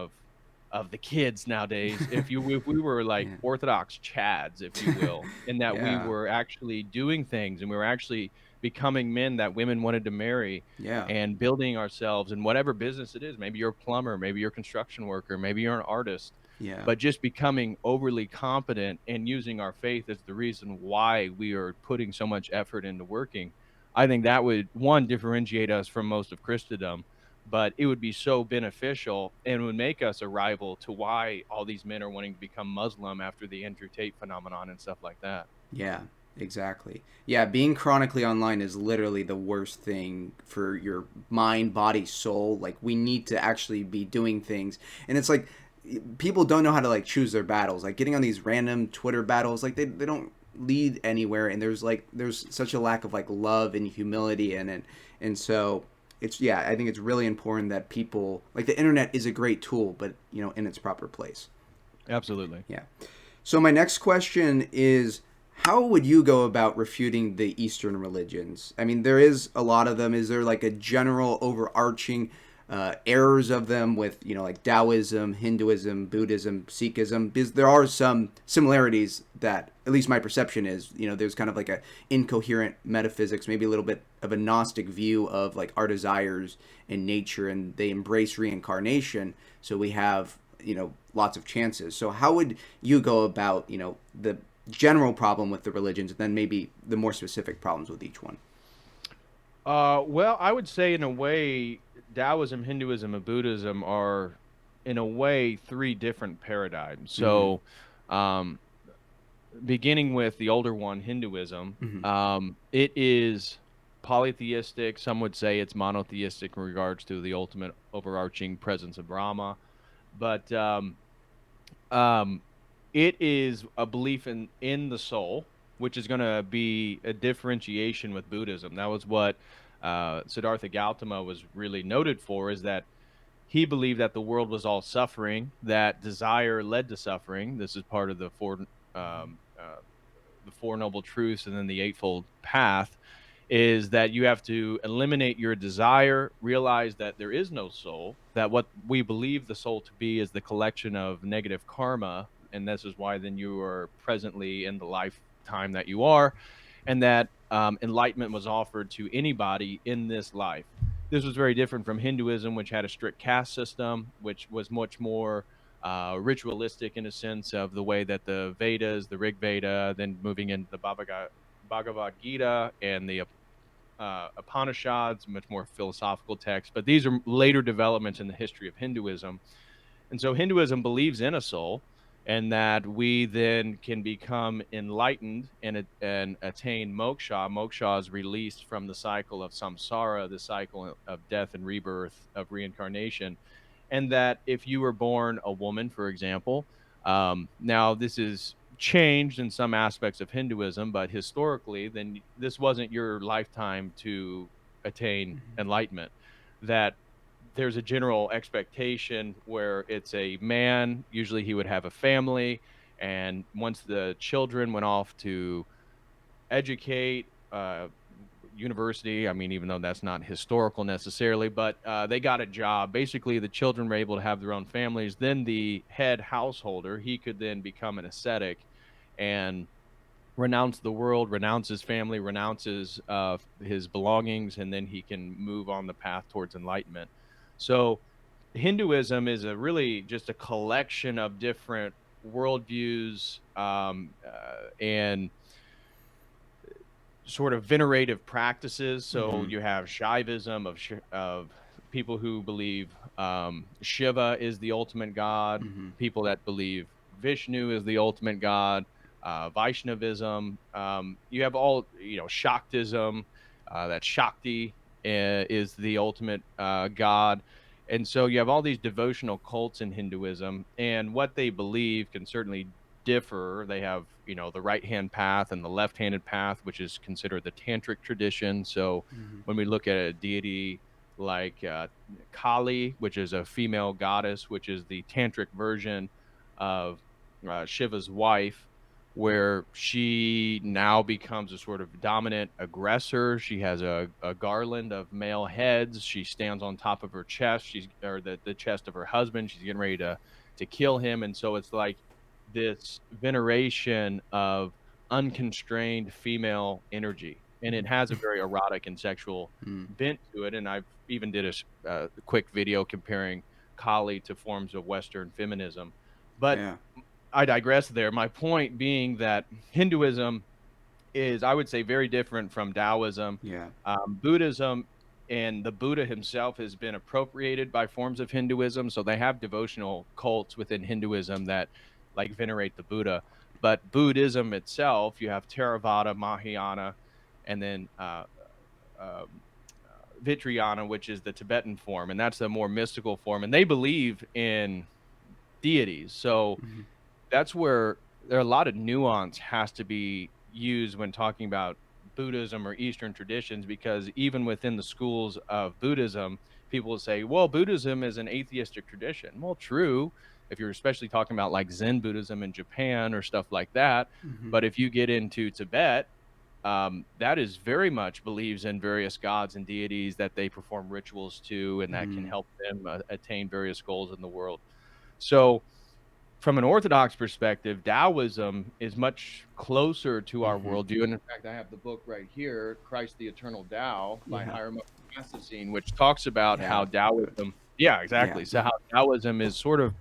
of the kids nowadays, if we were like Yeah. Orthodox Chads, if you will, in that we Yeah. were actually doing things and we were actually becoming men that women wanted to marry, Yeah. and building ourselves in whatever business it is. Maybe you're a plumber, maybe you're a construction worker, maybe you're an artist, Yeah. but just becoming overly competent and using our faith as the reason why we are putting so much effort into working. I think that would, one, differentiate us from most of Christendom, but it would be so beneficial and would make us a rival to why all these men are wanting to become Muslim after the Andrew Tate phenomenon and stuff like that. Yeah. Exactly. Yeah, being chronically online is literally the worst thing for your mind, body, soul. Like we need to actually be doing things. And it's like people don't know how to like choose their battles. Like getting on these random Twitter battles, like they don't lead anywhere, and there's such a lack of like love and humility in it. And so it's, yeah, I think it's really important that people, like, the internet is a great tool, but you know, in its proper place. Absolutely. Yeah. So my next question is, how would you go about refuting the Eastern religions? I mean, there is a lot of them. Is there like a general overarching errors of them with, you know, like Taoism, Hinduism, Buddhism, Sikhism? Because there are some similarities that, at least my perception is, you know, there's kind of like a incoherent metaphysics, maybe a little bit of a Gnostic view of like our desires and nature, and they embrace reincarnation. So we have, you know, lots of chances. So how would you go about, you know, the general problem with the religions, and then maybe the more specific problems with each one? Well, I would say in a way, Taoism, Hinduism, and Buddhism are, in a way, three different paradigms. Mm-hmm. So, um, beginning with the older one, Hinduism, Mm-hmm. it is polytheistic. Some would say it's monotheistic in regards to the ultimate overarching presence of Brahma. But um, it is a belief in the soul, which is going to be a differentiation with Buddhism. That was what Siddhartha Gautama was really noted for, is that he believed that the world was all suffering, that desire led to suffering. This is part of um, uh, the Four Noble Truths and then the Eightfold Path, is that you have to eliminate your desire, realize that there is no soul, that what we believe the soul to be is the collection of negative karma. And this is why then you are presently in the lifetime that you are, and that enlightenment was offered to anybody in this life. This was very different from Hinduism, which had a strict caste system, which was much more ritualistic in a sense of the way that the Vedas, the Rig Veda, then moving into the Bhagavad Gita and the Upanishads, much more philosophical texts. But these are later developments in the history of Hinduism. And so Hinduism believes in a soul, and that we then can become enlightened and attain moksha. Moksha is released from the cycle of samsara, the cycle of death and rebirth, of reincarnation. And that if you were born a woman, for example, now this is changed in some aspects of Hinduism, but historically, then this wasn't your lifetime to attain enlightenment. That there's a general expectation where it's a man, usually he would have a family, and once the children went off to educate, university, I mean, even though that's not historical necessarily, but they got a job. Basically, the children were able to have their own families. Then the head householder, he could then become an ascetic and renounce the world, renounce his family, renounces his belongings, and then he can move on the path towards enlightenment. So Hinduism is a really just a collection of different worldviews, and sort of venerative practices. So Mm-hmm. you have Shaivism of people who believe Shiva is the ultimate god, Mm-hmm. people that believe Vishnu is the ultimate god, Vaishnavism. You have all, Shaktism, that Shakti is the ultimate god. And so you have all these devotional cults in Hinduism, and what they believe can certainly differ. They have, the right hand path and the left handed path, which is considered the tantric tradition. So Mm-hmm. when we look at a deity like Kali, which is a female goddess, which is the tantric version of Shiva's wife, where she now becomes a sort of dominant aggressor. She has a garland of male heads. She stands on top of her chest. Or the chest of her husband. She's getting ready to kill him. And so it's like this veneration of unconstrained female energy, and it has a very erotic and sexual Mm-hmm. bent to it. And I've even did a quick video comparing Kali to forms of Western feminism. But Yeah. I digress there. My point being that Hinduism is, I would say, very different from Taoism. Yeah. Buddhism, and the Buddha himself has been appropriated by forms of Hinduism. So they have devotional cults within Hinduism that like venerate the Buddha. But Buddhism itself, you have Theravada, Mahayana, and then um, Vitrayana, which is the Tibetan form, and that's the more mystical form, and they believe in deities. So Hmm. that's where there are a lot of nuance has to be used when talking about Buddhism or Eastern traditions, because even within the schools of Buddhism, people will say, well, Buddhism is an atheistic tradition. Well, true, if you're especially talking about like Zen Buddhism in Japan or stuff like that. Hmm. But if you get into Tibet, that is very much believes in various gods and deities that they perform rituals to, and that can Hmm. help them attain various goals in the world. So, from an Orthodox perspective, Taoism is much closer to our Hmm. worldview. And in fact, I have the book right here, Christ the Eternal Tao by Yeah. Hiram Assisin, which talks about how Yeah. Good. Taoism, yeah, Yeah. exactly. So, how Taoism is sort of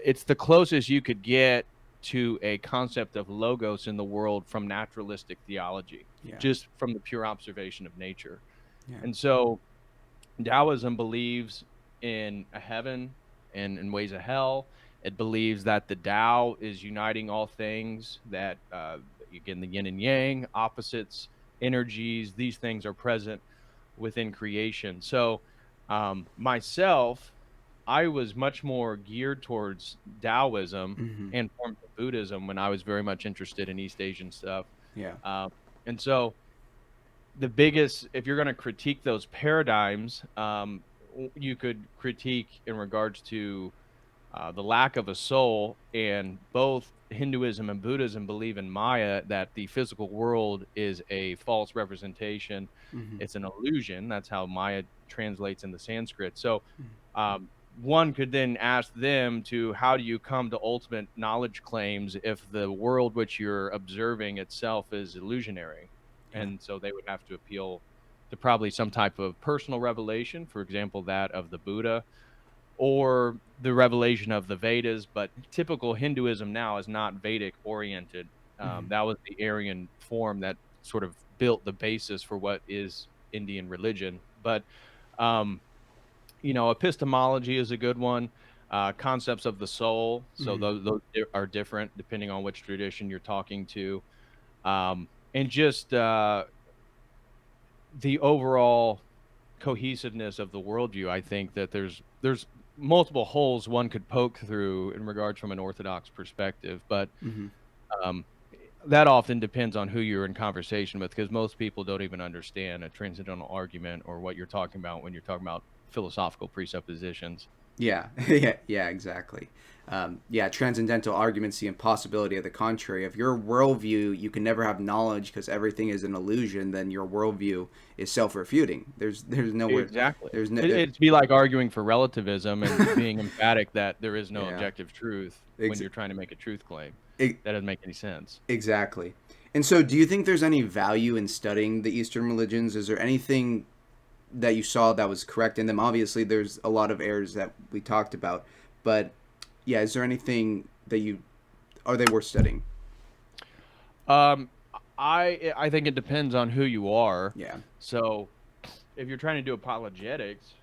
it's the closest you could get to a concept of logos in the world from naturalistic theology, Yeah. just from the pure observation of nature. Yeah. And so, Taoism believes in a heaven and in ways of hell. It believes that the Tao is uniting all things, that, again, the yin and yang, opposites, energies, these things are present within creation. So, myself, I was much more geared towards Taoism Hmm. and forms of Buddhism when I was very much interested in East Asian stuff. Yeah. Um, and so, the biggest, if you're going to critique those paradigms, you could critique in regards to the lack of a soul. And both Hinduism and Buddhism believe in Maya, that the physical world is a false representation. Hmm. It's an illusion. That's how Maya translates in the Sanskrit. So one could then ask them to, how do you come to ultimate knowledge claims if the world which you're observing itself is illusionary? Yeah. And so they would have to appeal to probably some type of personal revelation, for example, that of the Buddha, or the revelation of the Vedas. But typical Hinduism now is not Vedic oriented. Hmm. That was the Aryan form that sort of built the basis for what is Indian religion. But um, epistemology is a good one. Concepts of the soul, so Hmm. those are different depending on which tradition you're talking to, and just the overall cohesiveness of the worldview. I think that there's multiple holes one could poke through in regards from an Orthodox perspective, but Hmm. um, that often depends on who you're in conversation with, because most people don't even understand a transcendental argument or what you're talking about when you're talking about philosophical presuppositions. Yeah, yeah, yeah, exactly. Yeah, transcendental arguments, the impossibility of the contrary. If your worldview, you can never have knowledge because everything is an illusion, then your worldview is self-refuting. There's nowhere, Exactly. there's no, It'd be like arguing for relativism and being emphatic that there is no yeah, objective truth when ex- you're trying to make a truth claim. e- That doesn't make any sense. exactly. And so, do you think there's any value in studying the Eastern religions? Is there anything that you saw that was correct in them? Obviously, there's a lot of errors that we talked about, but yeah, is there anything that you are they worth studying? Um, I think it depends on who you are. Yeah. So if you're trying to do apologetics,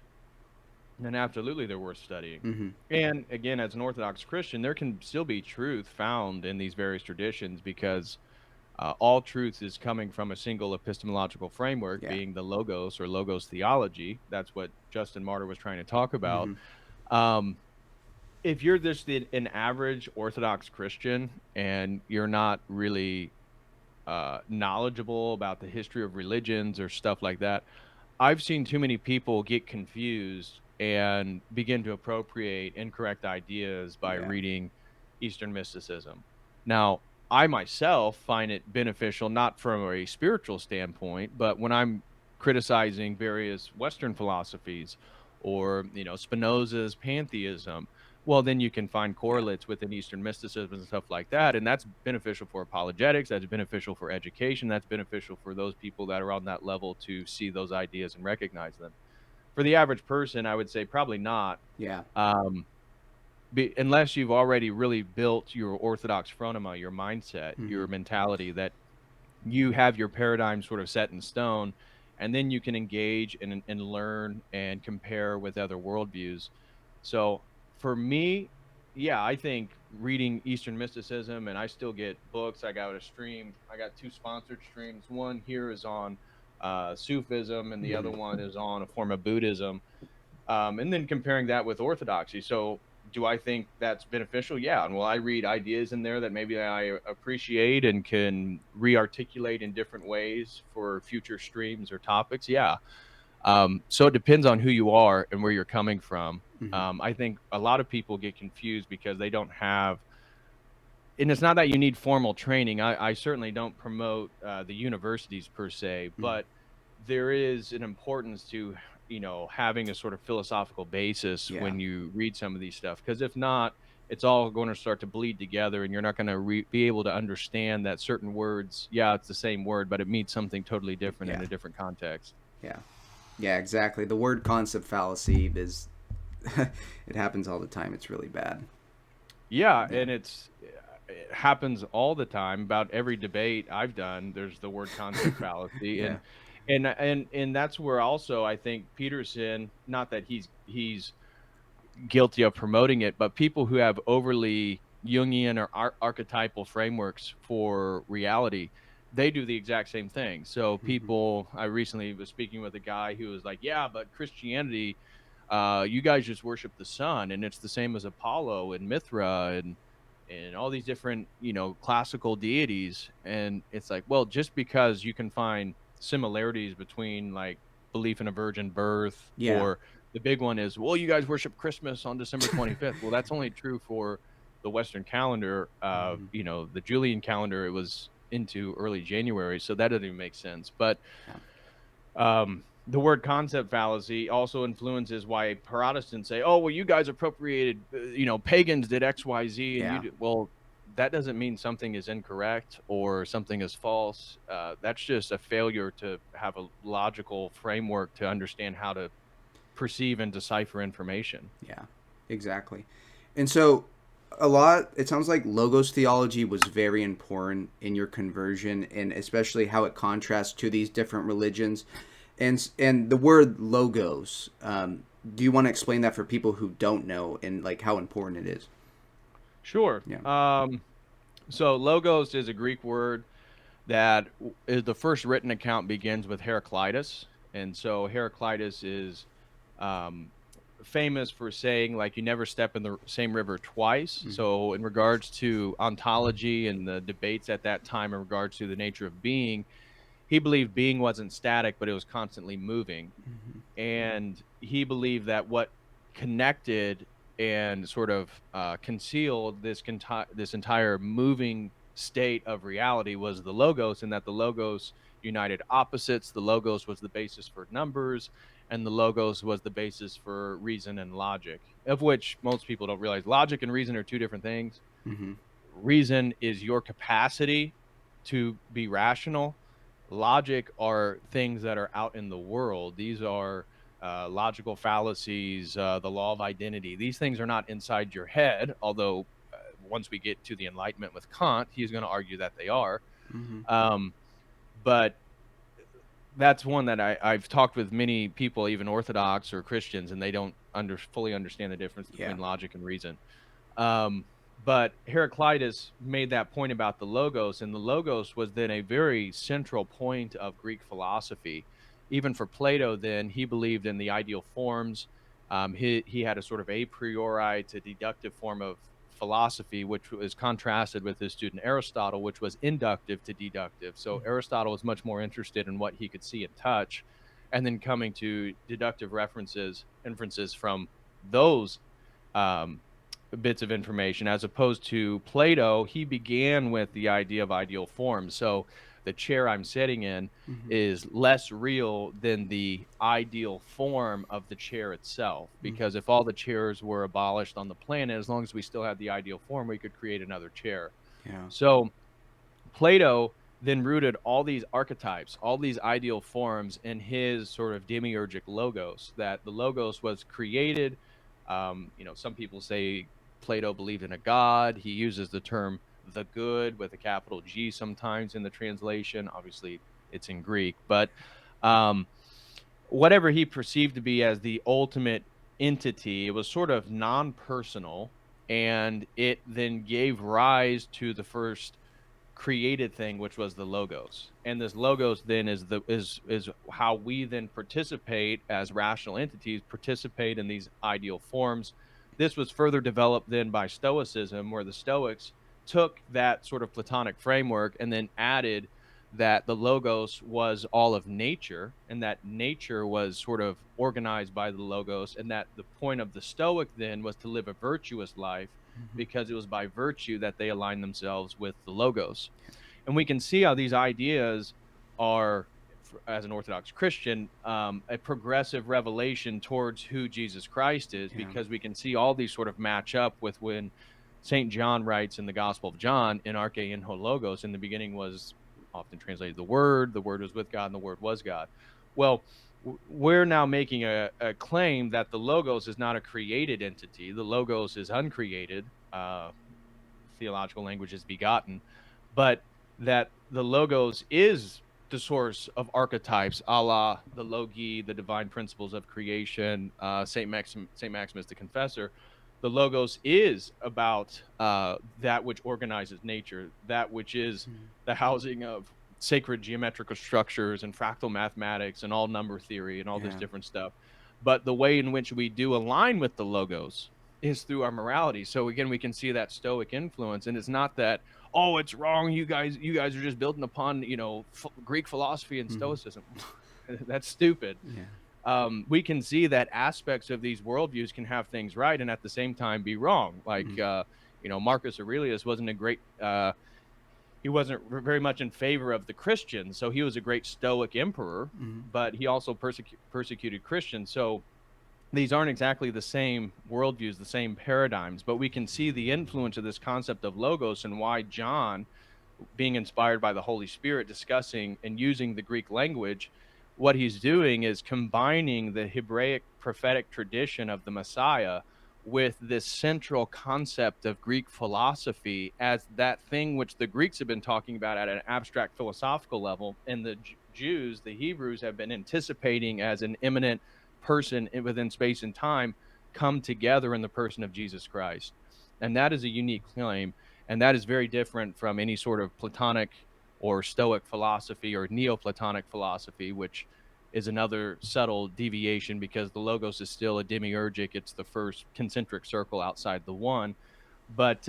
then absolutely they're worth studying. Mm-hmm. And again, as an Orthodox Christian, there can still be truth found in these various traditions, because all truth is coming from a single epistemological framework, Yeah. being the Logos or Logos theology. That's what Justin Martyr was trying to talk about. Mm-hmm. Um, if you're just an average Orthodox Christian and you're not really knowledgeable about the history of religions or stuff like that, I've seen too many people get confused and begin to appropriate incorrect ideas by Yeah. reading Eastern mysticism. Now, I myself find it beneficial, not from a spiritual standpoint, but when I'm criticizing various Western philosophies, or, Spinoza's pantheism, well, then you can find Yeah. correlates within Eastern mysticism and stuff like that. And that's beneficial for apologetics. That's beneficial for education. That's beneficial for those people that are on that level to see those ideas and recognize them. For the average person, I would say probably not. Yeah. Um, unless you've already really built your orthodox phronema, your mindset, Mm-hmm. your mentality, that you have your paradigm sort of set in stone, and then you can engage and learn and compare with other worldviews. So for me, yeah, I think reading Eastern mysticism, and I still get books. I got a stream. I got two sponsored streams. One here is on Sufism, and the other Hmm. one is on a form of Buddhism. And then comparing that with Orthodoxy. So, do I think that's beneficial? Yeah. And will I read ideas in there that maybe I appreciate and can re-articulate in different ways for future streams or topics? Yeah. So it depends on who you are and where you're coming from. Hmm. I think a lot of people get confused because they don't have, and it's not that you need formal training. I certainly don't promote the universities per se, Hmm. but there is an importance to, having a sort of philosophical basis Yeah. when you read some of these stuff. Because if not, it's all going to start to bleed together, and you're not going to be able to understand that certain words. Yeah, it's the same word, but it means something totally different in Yeah. a different context. Yeah. Yeah, exactly. The word concept fallacy is it happens all the time. It's really bad. Yeah, Yeah. and it happens all the time. About every debate I've done, there's the word concept fallacy, Yeah. and that's where also I think Peterson, not that he's guilty of promoting it, but people who have overly Jungian or archetypal frameworks for reality, they do the exact same thing. So Hmm. people, I recently was speaking with a guy who was like, "Yeah, but Christianity, you guys just worship the sun, and it's the same as Apollo and Mithra and all these different, classical deities." And it's like, well, just because you can find similarities between like belief in a virgin birth, Yeah. or the big one is, well, you guys worship Christmas on December 25th. Well, that's only true for the Western calendar. Hmm. The Julian calendar, it was into early January, so that doesn't even make sense. But Yeah. the word concept fallacy also influences why Protestants say, "Oh, well, you guys appropriated, pagans did X, Y, Z, and you Yeah. did." Well, that doesn't mean something is incorrect or something is false. That's just a failure to have a logical framework to understand how to perceive and decipher information. Yeah. Exactly. And so a lot it sounds like logos theology was very important in your conversion, and especially how it contrasts to these different religions. And the word logos, do you want to explain that for people who don't know and like how important it is? Sure. Yeah. So logos is a Greek word that is the first written account begins with Heraclitus, and so Heraclitus is um, famous for saying like you never step in the same river twice. Hmm. So in regards to ontology and the debates at that time in regards to the nature of being, he believed being wasn't static, but it was constantly moving. Hmm. And he believed that what connected and sort of concealed this entire moving state of reality was the logos, and that the logos united opposites. The logos was the basis for numbers, and the logos was the basis for reason and logic, of which most people don't realize logic and reason are two different things. Hmm. Reason is your capacity to be rational. Logic are things that are out in the world. These are logical fallacies, the law of identity. These things are not inside your head, although once we get to the Enlightenment with Kant, he's going to argue that they are. Hmm. Um, but that's one that I've talked with many people, even Orthodox or Christians, and they don't fully understand the difference Yeah. between logic and reason. Um, but Heraclitus made that point about the logos, and the logos was then a very central point of Greek philosophy. Even for Plato, then he believed in the ideal forms. He had a sort of a priori to deductive form of philosophy, which was contrasted with his student Aristotle, which was inductive to deductive. So Aristotle was much more interested in what he could see and touch, and then coming to deductive inferences from those um, bits of information, as opposed to Plato. He began with the idea of ideal forms. So the chair I'm sitting in Hmm. is less real than the ideal form of the chair itself. Hmm. Because if all the chairs were abolished on the planet, as long as we still had the ideal form, we could create another chair. Yeah. So Plato then rooted all these archetypes, all these ideal forms in his sort of demiurgic logos, that the logos was created. Some people say Plato believed in a god. He uses the term the good with a capital G sometimes in the translation. Obviously, it's in Greek, but um, whatever he perceived to be as the ultimate entity, it was sort of non personal. and it then gave rise to the first created thing, which was the logos. And this logos then is how we then participate as rational entities, participate in these ideal forms. This was further developed then by Stoicism, where the Stoics took that sort of Platonic framework and then added that the logos was all of nature, and that nature was sort of organized by the logos, and that the point of the Stoic then was to live a virtuous life, Hmm. because it was by virtue that they aligned themselves with the logos. And we can see how these ideas are, as an Orthodox Christian, a progressive revelation towards who Jesus Christ is, Yeah. because we can see all these sort of match up with when St. John writes in the Gospel of John, in arche in ho logos, in the beginning was often translated the Word was with God, and the Word was God. Well, we're now making a claim that the logos is not a created entity. The logos is uncreated. Theological language is begotten, but that the logos is the source of archetypes, a la the logi, the divine principles of creation. Saint Maximus the Confessor. The logos is about that which organizes nature, that which is Mhm. the housing of sacred geometrical structures and fractal mathematics and all number theory and all this Yeah. different stuff. But the way in which we do align with the logos is through our morality. So again, we can see that stoic influence, and it's not that, oh, it's wrong. You guys are just building upon Greek philosophy and Mhm. stoicism. That's stupid. Yeah. We can see that aspects of these worldviews can have things right and at the same time be wrong. Like Mhm. Marcus Aurelius wasn't a great. He wasn't very much in favor of the Christians, so he was a great stoic emperor, Mhm. but he also persecuted Christians. So these aren't exactly the same worldviews, the same paradigms, but we can see the influence of this concept of logos and why John, being inspired by the Holy Spirit, discussing and using the Greek language, what he's doing is combining the Hebraic prophetic tradition of the Messiah with this central concept of Greek philosophy as that thing which the Greeks have been talking about at an abstract philosophical level, and the Jews, the Hebrews, have been anticipating as an imminent person within space and time, come together in the person of Jesus Christ. And that is a unique claim, and that is very different from any sort of Platonic or Stoic philosophy or Neoplatonic philosophy, which is another subtle deviation, because the logos is still a demiurgic. It's the first concentric circle outside the one. But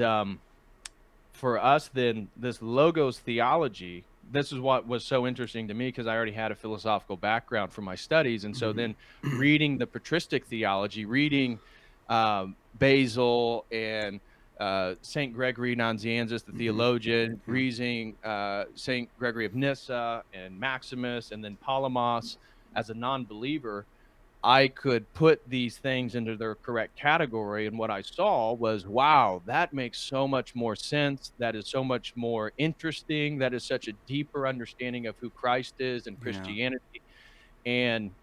for us, then, this logos theology, this is what was so interesting to me, because I already had a philosophical background from my studies. And so Mhm. then reading the patristic theology, reading Basil and Saint Gregory Nazianzus, the Mhm. theologian, Yeah. reading Saint Gregory of Nyssa and Maximus, and then Palamas as a non-believer, I could put these things into their correct category. And what I saw was, wow, that makes so much more sense. That is so much more interesting. That is such a deeper understanding of who Christ is and Yeah. Christianity. And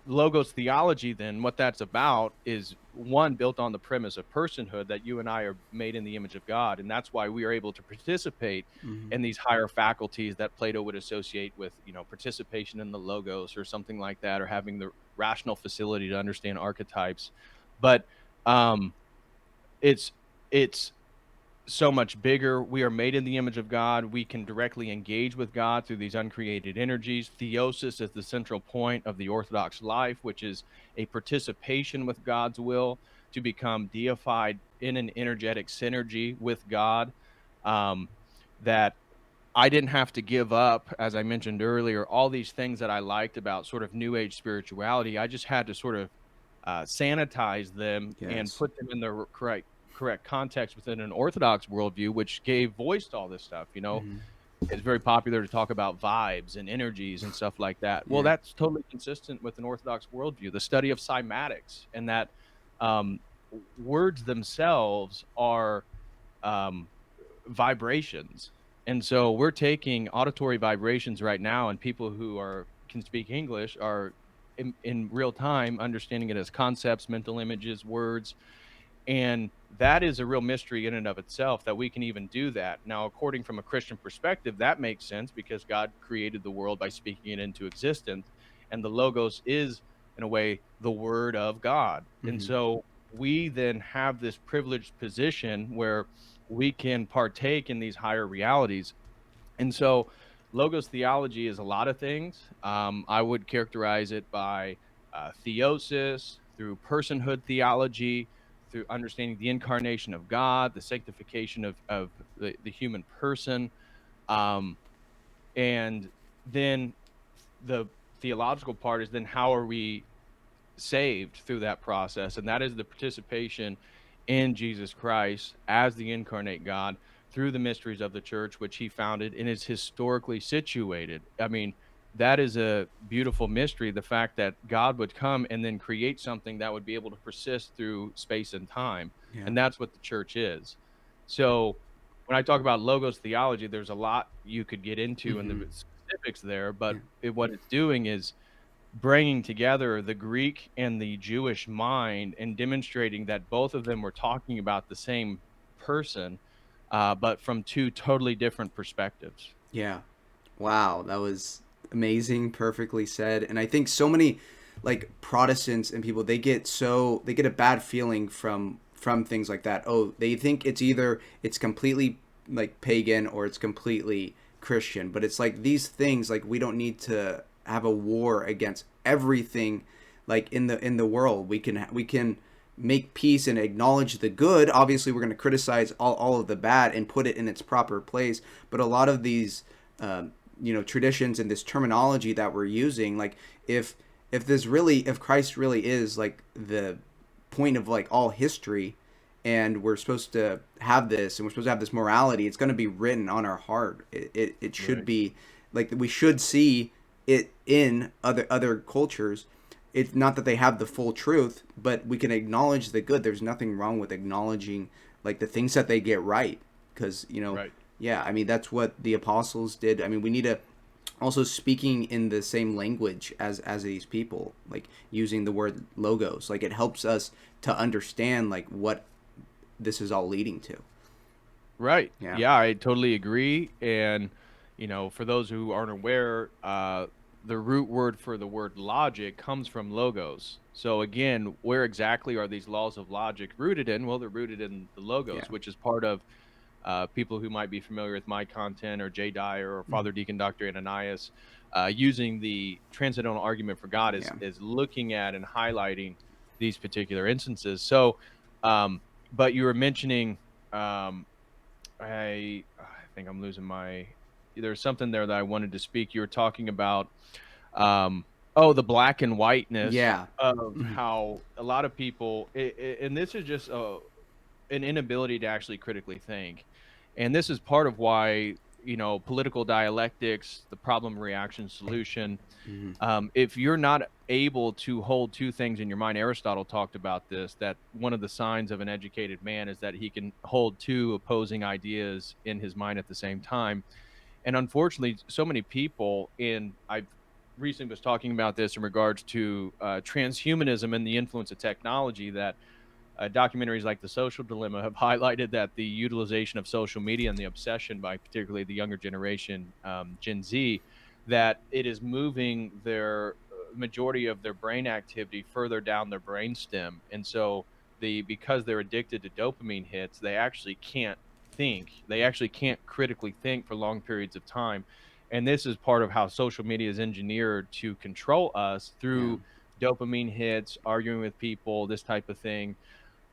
logos theology, then, what that's about is, one, built on the premise of personhood, that you and I are made in the image of God, and that's why we are able to participate Mhm. in these higher faculties that Plato would associate with participation in the logos or something like that, or having the rational facility to understand archetypes. But um it's so much bigger. We are made in the image of God. We can directly engage with God through these uncreated energies. Theosis is the central point of the Orthodox life, which is a participation with God's will to become deified in an energetic synergy with God. Um, that I didn't have to give up, as I mentioned earlier, all these things that I liked about sort of New Age spirituality. I just had to sort of sanitize them and Yes. put them in their correct context within an Orthodox worldview, which gave voice to all this stuff. Mhm. It's very popular to talk about vibes and energies and stuff like that. Well, Yeah. that's totally consistent with an Orthodox worldview. The study of cymatics, and that um, words themselves are um, vibrations. And so we're taking auditory vibrations right now, and people who are can speak English are in real time understanding it as concepts, mental images, words. And that is a real mystery in and of itself, that we can even do that. Now, according from a Christian perspective, that makes sense, because God created the world by speaking it into existence. And the Logos is, in a way, the word of God. And Mhm. so we then have this privileged position where we can partake in these higher realities. And so, logos theology is a lot of things. I would characterize it by theosis, through personhood theology, through understanding the incarnation of God, the sanctification of the human person. Um, and then the theological part is then how are we saved through that process, and that is the participation in Jesus Christ as the incarnate God through the mysteries of the church, which he founded and is historically situated. I mean, that is a beautiful mystery, the fact that God would come and then create something that would be able to persist through space and time. Yeah. And that's what the church is. So when I talk about logos theology, there's a lot you could get into in the Hmm. specifics there, but Yeah. what it's doing is bringing together the Greek and the Jewish mind and demonstrating that both of them were talking about the same person, but from two totally different perspectives. Yeah. Wow, that was amazing, perfectly said. And I think so many like Protestants and people, they get a bad feeling from things like that. Oh, they think it's either it's completely like pagan or it's completely Christian. But it's like these things, like we don't need to have a war against everything like in the world. We can make peace and acknowledge the good. Obviously, we're going to criticize all of the bad and put it in its proper place. But a lot of these traditions and this terminology that we're using, like if Christ really is like the point of like all history, and we're supposed to have this and we're supposed to have this morality, it's going to be written on our heart. It should Right. be like we should see it in other cultures. It's not that they have the full truth, but we can acknowledge the good. There's nothing wrong with acknowledging like the things that they get right, because Right. yeah, I mean that's what the apostles did. I mean, we need to also speaking in the same language as these people, like using the word logos, like it helps us to understand like what this is all leading to. Right. Yeah. Yeah, I totally agree. And, for those who aren't aware, the root word for the word logic comes from logos. So again, where exactly are these laws of logic rooted in? Well, they're rooted in the Yeah. logos, which is part of people who might be familiar with my content, or Jay Dyer or Mhm. Father Deacon Dr. Ananias, using the transcendental argument for God Yeah. is looking at and highlighting these particular instances. So, um, but you were mentioning, um, I think I'm losing my. There's something there that I wanted to speak. You were talking about, the black and whiteness Yeah. of Mhm. how a lot of people, and this is just an inability to actually critically think. And this is part of why, political dialectics, the problem, reaction, solution, Mhm. if you're not able to hold two things in your mind, Aristotle talked about this, that one of the signs of an educated man is that he can hold two opposing ideas in his mind at the same time. And unfortunately, so many people, and I've recently was talking about this in regards to transhumanism and the influence of technology, that documentaries like The Social Dilemma have highlighted that the utilization of social media and the obsession by particularly the younger generation, Gen Z, that it is moving their majority of their brain activity further down their brain stem. And so because they're addicted to dopamine hits, they actually can't think. They actually can't critically think for long periods of time. And this is part of how social media is engineered to control us Yeah. through dopamine hits, arguing with people, this type of thing.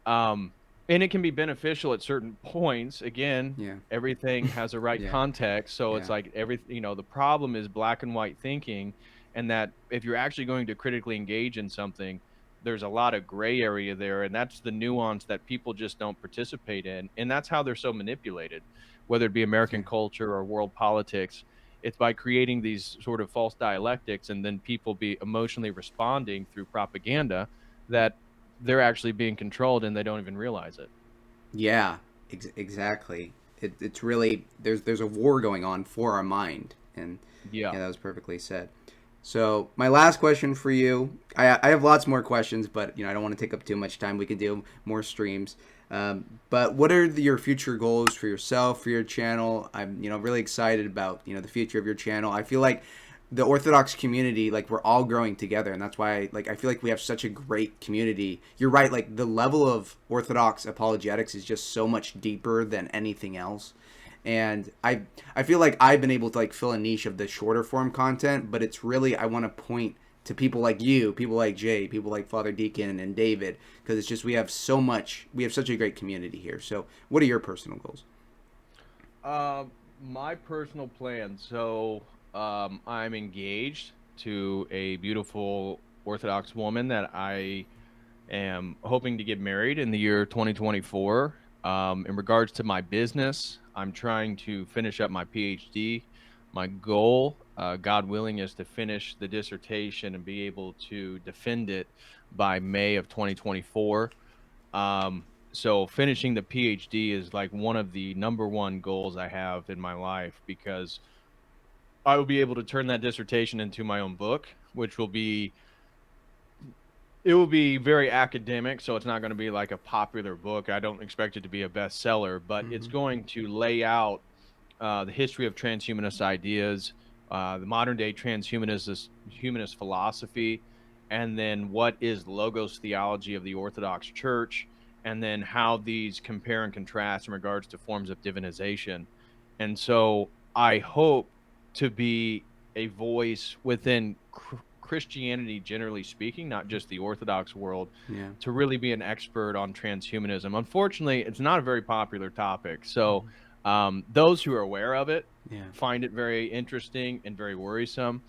um, and it can be beneficial at certain points. Again, Yeah. everything has a right Yeah. context. So it's Yeah. like the problem is black and white thinking, and that if you're actually going to critically engage in something, there's a lot of gray area there. And that's the nuance that people just don't participate in. And that's how they're so manipulated, whether it be Yeah. American culture or world politics. It's by creating these sort of false dialectics and then people be emotionally responding through propaganda that they're actually being controlled and they don't even realize it. Yeah, exactly. It's really there's a war going on for our mind, and Yeah. yeah, that was perfectly said. So my last question for you, I have lots more questions, but I don't want to take up too much time. We can do more streams. But what are your future goals for yourself, for your channel? I'm really excited about the future of your channel. I feel like the Orthodox community, like we're all growing together, and that's why like I feel like we have such a great community. You're right, like the level of Orthodox apologetics is just so much deeper than anything else. And I feel like I've been able to like fill a niche of the shorter form content, but it's really I want to point to people like you, people like Jay, people like Father Deacon and David, because it's just we have such a great community here. So, what are your personal goals? Uh, my personal plan. So, I'm engaged to a beautiful Orthodox woman that I am hoping to get married in the year 2024. In regards to my business, I'm trying to finish up my PhD. My goal, God willing, is to finish the dissertation and be able to defend it by May of 2024. So finishing the PhD is like one of the number one goals I have in my life, because I will be able to turn that dissertation into my own book, which will be it will be very academic, so it's not going to be like a popular book. I don't expect it to be a bestseller, but it's Mm-hmm. going to lay out the history of transhumanist ideas, the modern day humanist philosophy, and then what is logos theology of the Orthodox Church, and then how these compare and contrast in regards to forms of divinization. And so I hope to be a voice within Christianity, generally speaking, not just the Orthodox world, Yeah. to really be an expert on transhumanism. Unfortunately, it's not a very popular topic. So, Mm-hmm. those who are aware of it Yeah. find it very interesting and very worrisome,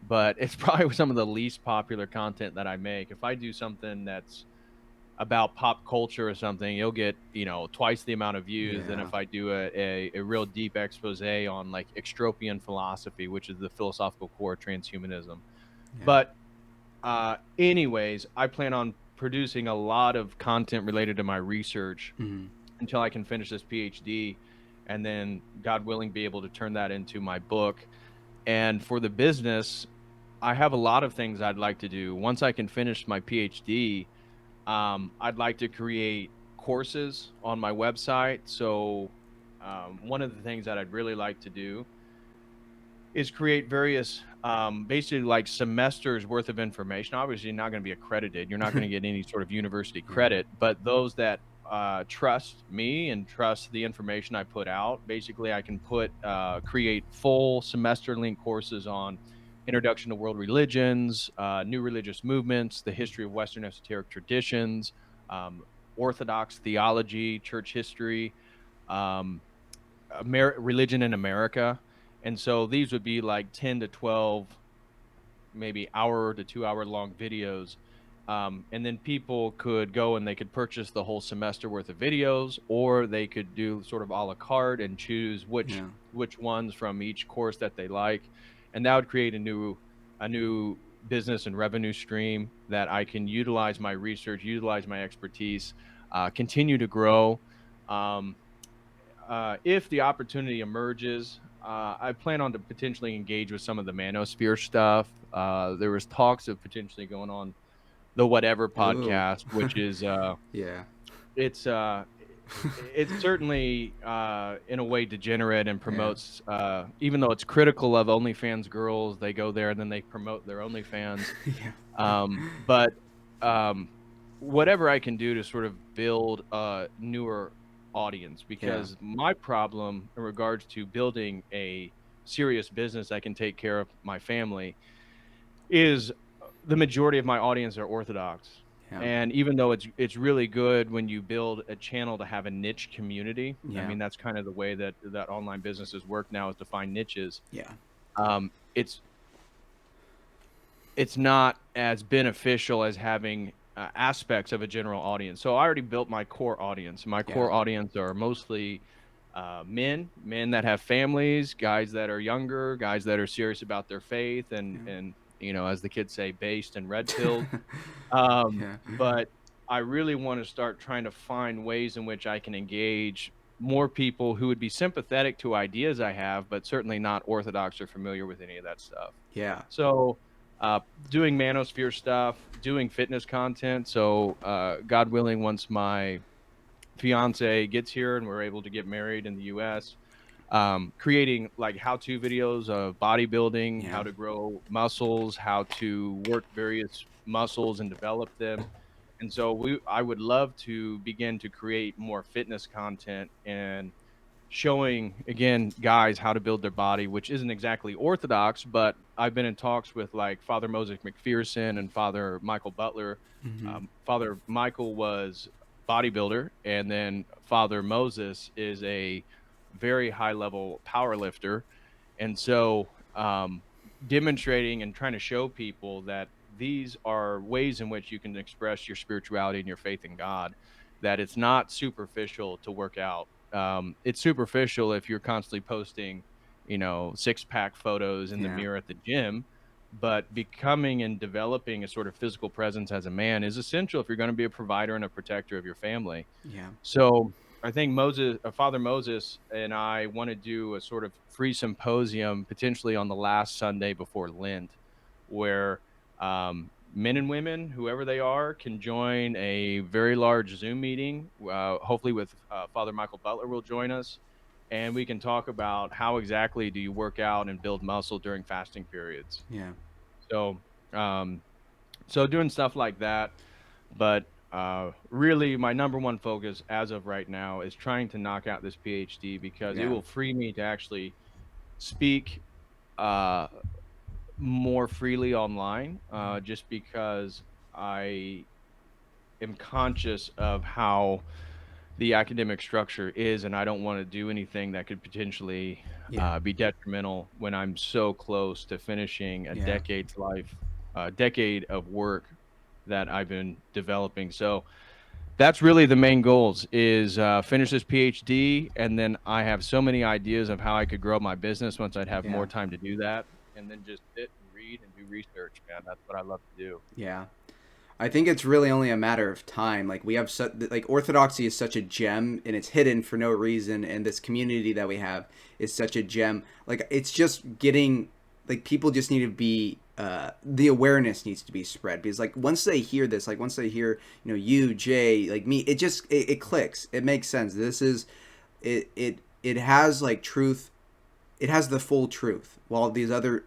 but it's probably some of the least popular content that I make. If I do something that's about pop culture or something, you'll get, twice the amount of views than Yeah. if I do a real deep expose on like extropian philosophy, which is the philosophical core of transhumanism. Yeah. But anyways, I plan on producing a lot of content related to my research Mm-hmm. until I can finish this PhD, and then, God willing, be able to turn that into my book. And for the business, I have a lot of things I'd like to do. Once I can finish my PhD, I'd like to create courses on my website. So, one of the things that I'd really like to do is create various, basically like semesters worth of information. Obviously, you're not going to be accredited. You're not going to get any sort of university Yeah. credit, but those that trust me and trust the information I put out, basically, I can create full semester length courses on introduction to world religions, new religious movements, the history of Western esoteric traditions, um, Orthodox theology, church history. Um, Religion in America. And so these would be like 10 to 12, maybe hour to 2 hour long videos. And then people could go and they could purchase the whole semester worth of videos, or they could do sort of a la carte and choose which Yeah. which ones from each course that they like. And that would create a new business and revenue stream that I can utilize my research, utilize my expertise, continue to grow. Um, if the opportunity emerges, I plan on to potentially engage with some of the manosphere stuff. There was talks of potentially going on the Whatever Ooh. podcast, which is Yeah. it's it's certainly in a way degenerate and Yeah. promotes, even though it's critical of OnlyFans girls, they go there and then they promote their OnlyFans. Yeah. But um, whatever I can do to sort of build a newer audience, Yeah. because my problem in regards to building a serious business that can take care of my family is, the majority of my audience are Orthodox. Yeah. And even though it's really good when you build a channel to have a niche community, I Yeah. mean that's kind of the way that online businesses work now, is to find niches. Yeah. Um, it's it's not as beneficial as having aspects of a general audience. So I already built my core audience. My Yeah. core audience are mostly men that have families, guys that are younger, guys that are serious about their faith, and as the kids say, based and red pilled. Yeah. But I really want to start trying to find ways in which I can engage more people who would be sympathetic to ideas I have, but certainly not Orthodox or familiar with any of that stuff. Yeah. So, doing manosphere stuff, doing fitness content. So, God willing, once my fiance gets here and we're able to get married in the U.S., creating like how-to videos of bodybuilding, Yeah. how to grow muscles, how to work various muscles and develop them. And so I would love to begin to create more fitness content and showing again guys how to build their body, which isn't exactly orthodox, but I've been in talks with like Father Moses McPherson and Father Michael Butler. Hmm. Father Michael was bodybuilder, and then Father Moses is a very high level power lifter. And so demonstrating and trying to show people that these are ways in which you can express your spirituality and your faith in God, that it's not superficial to work out. It's superficial if you're constantly posting, six-pack photos in the Yeah. mirror at the gym, but becoming and developing a sort of physical presence as a man is essential if you're going to be a provider and a protector of your family. Yeah. So I think Father Moses and I want to do a sort of free symposium potentially on the last Sunday before Lent, where men and women, whoever they are, can join a very large Zoom meeting. Hopefully, with Father Michael Butler will join us, and we can talk about how exactly do you work out and build muscle during fasting periods. Yeah. So, um, so doing stuff like that, but really, my number one focus as of right now is trying to knock out this PhD because it Yeah. will free me to actually speak uh, more freely online, just because I am conscious of how the academic structure is, and I don't want to do anything that could potentially Yeah. be detrimental when I'm so close to finishing Yeah. a decade of work that I've been developing. So that's really the main goals is finish this PhD, and then I have so many ideas of how I could grow my business once I'd have more Yeah. time to do that, and then just sit and read and do research, man. That's what I love to do. Yeah. I think it's really only a matter of time. Like we have like Orthodoxy is such a gem and it's hidden for no reason, and this community that we have is such a gem. Like it's just getting like people just need to be the awareness needs to be spread because like once they hear this, like once they hear you Jay like me, it clicks. It makes sense. This is it has like truth. It has the full truth. While these other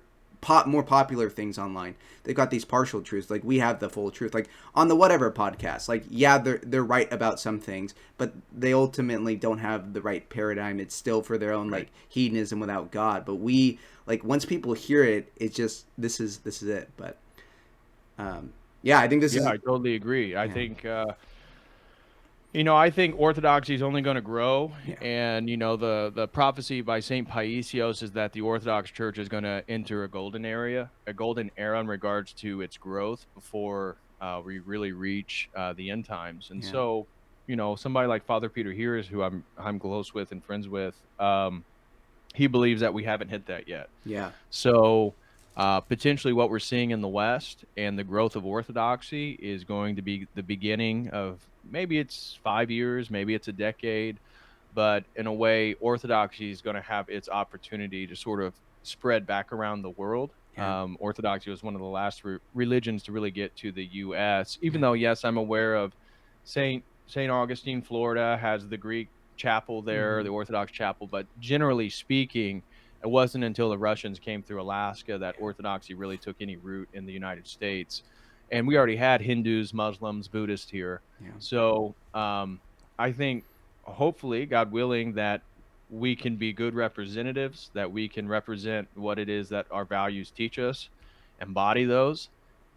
more popular things online, they've got these partial truths. Like we have the full truth. Like on the whatever podcast, like yeah, they're right about some things, but they ultimately don't have the right paradigm. It's still for their own Right. like hedonism without God. But we like once people hear it, it's just this is it. But yeah, I think this Yeah, is I totally agree. yeah I think Orthodoxy is only going to grow, yeah and the prophecy by Saint Paisios is that the Orthodox Church is going to enter a golden era in regards to its growth before we really reach the end times. And yeah so, somebody like Father Peter Heers, who I'm close with and friends with, he believes that we haven't hit that yet. yeah So, potentially, what we're seeing in the West and the growth of Orthodoxy is going to be the beginning of maybe it's 5 years, maybe it's a decade, but in a way, Orthodoxy is going to have its opportunity to sort of spread back around the world. yeah Orthodoxy was one of the last religions to really get to the U.S. Even yeah though, yes, I'm aware of Saint Augustine, Florida, has the Greek chapel there, hmm the Orthodox chapel, but generally speaking, it wasn't until the Russians came through Alaska that yeah Orthodoxy really took any root in the United States. And we already had Hindus, Muslims, Buddhists here. yeah So I think, hopefully, God willing, that we can be good representatives, that we can represent what it is that our values teach us, embody those,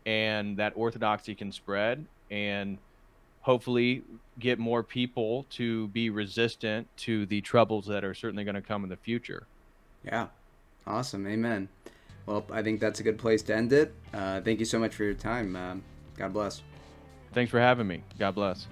and that Orthodoxy can spread and hopefully get more people to be resistant to the troubles that are certainly going to come in the future. yeah. Awesome. Amen. Well, I think that's a good place to end it. Thank you so much for your time. God bless. Thanks for having me. God bless.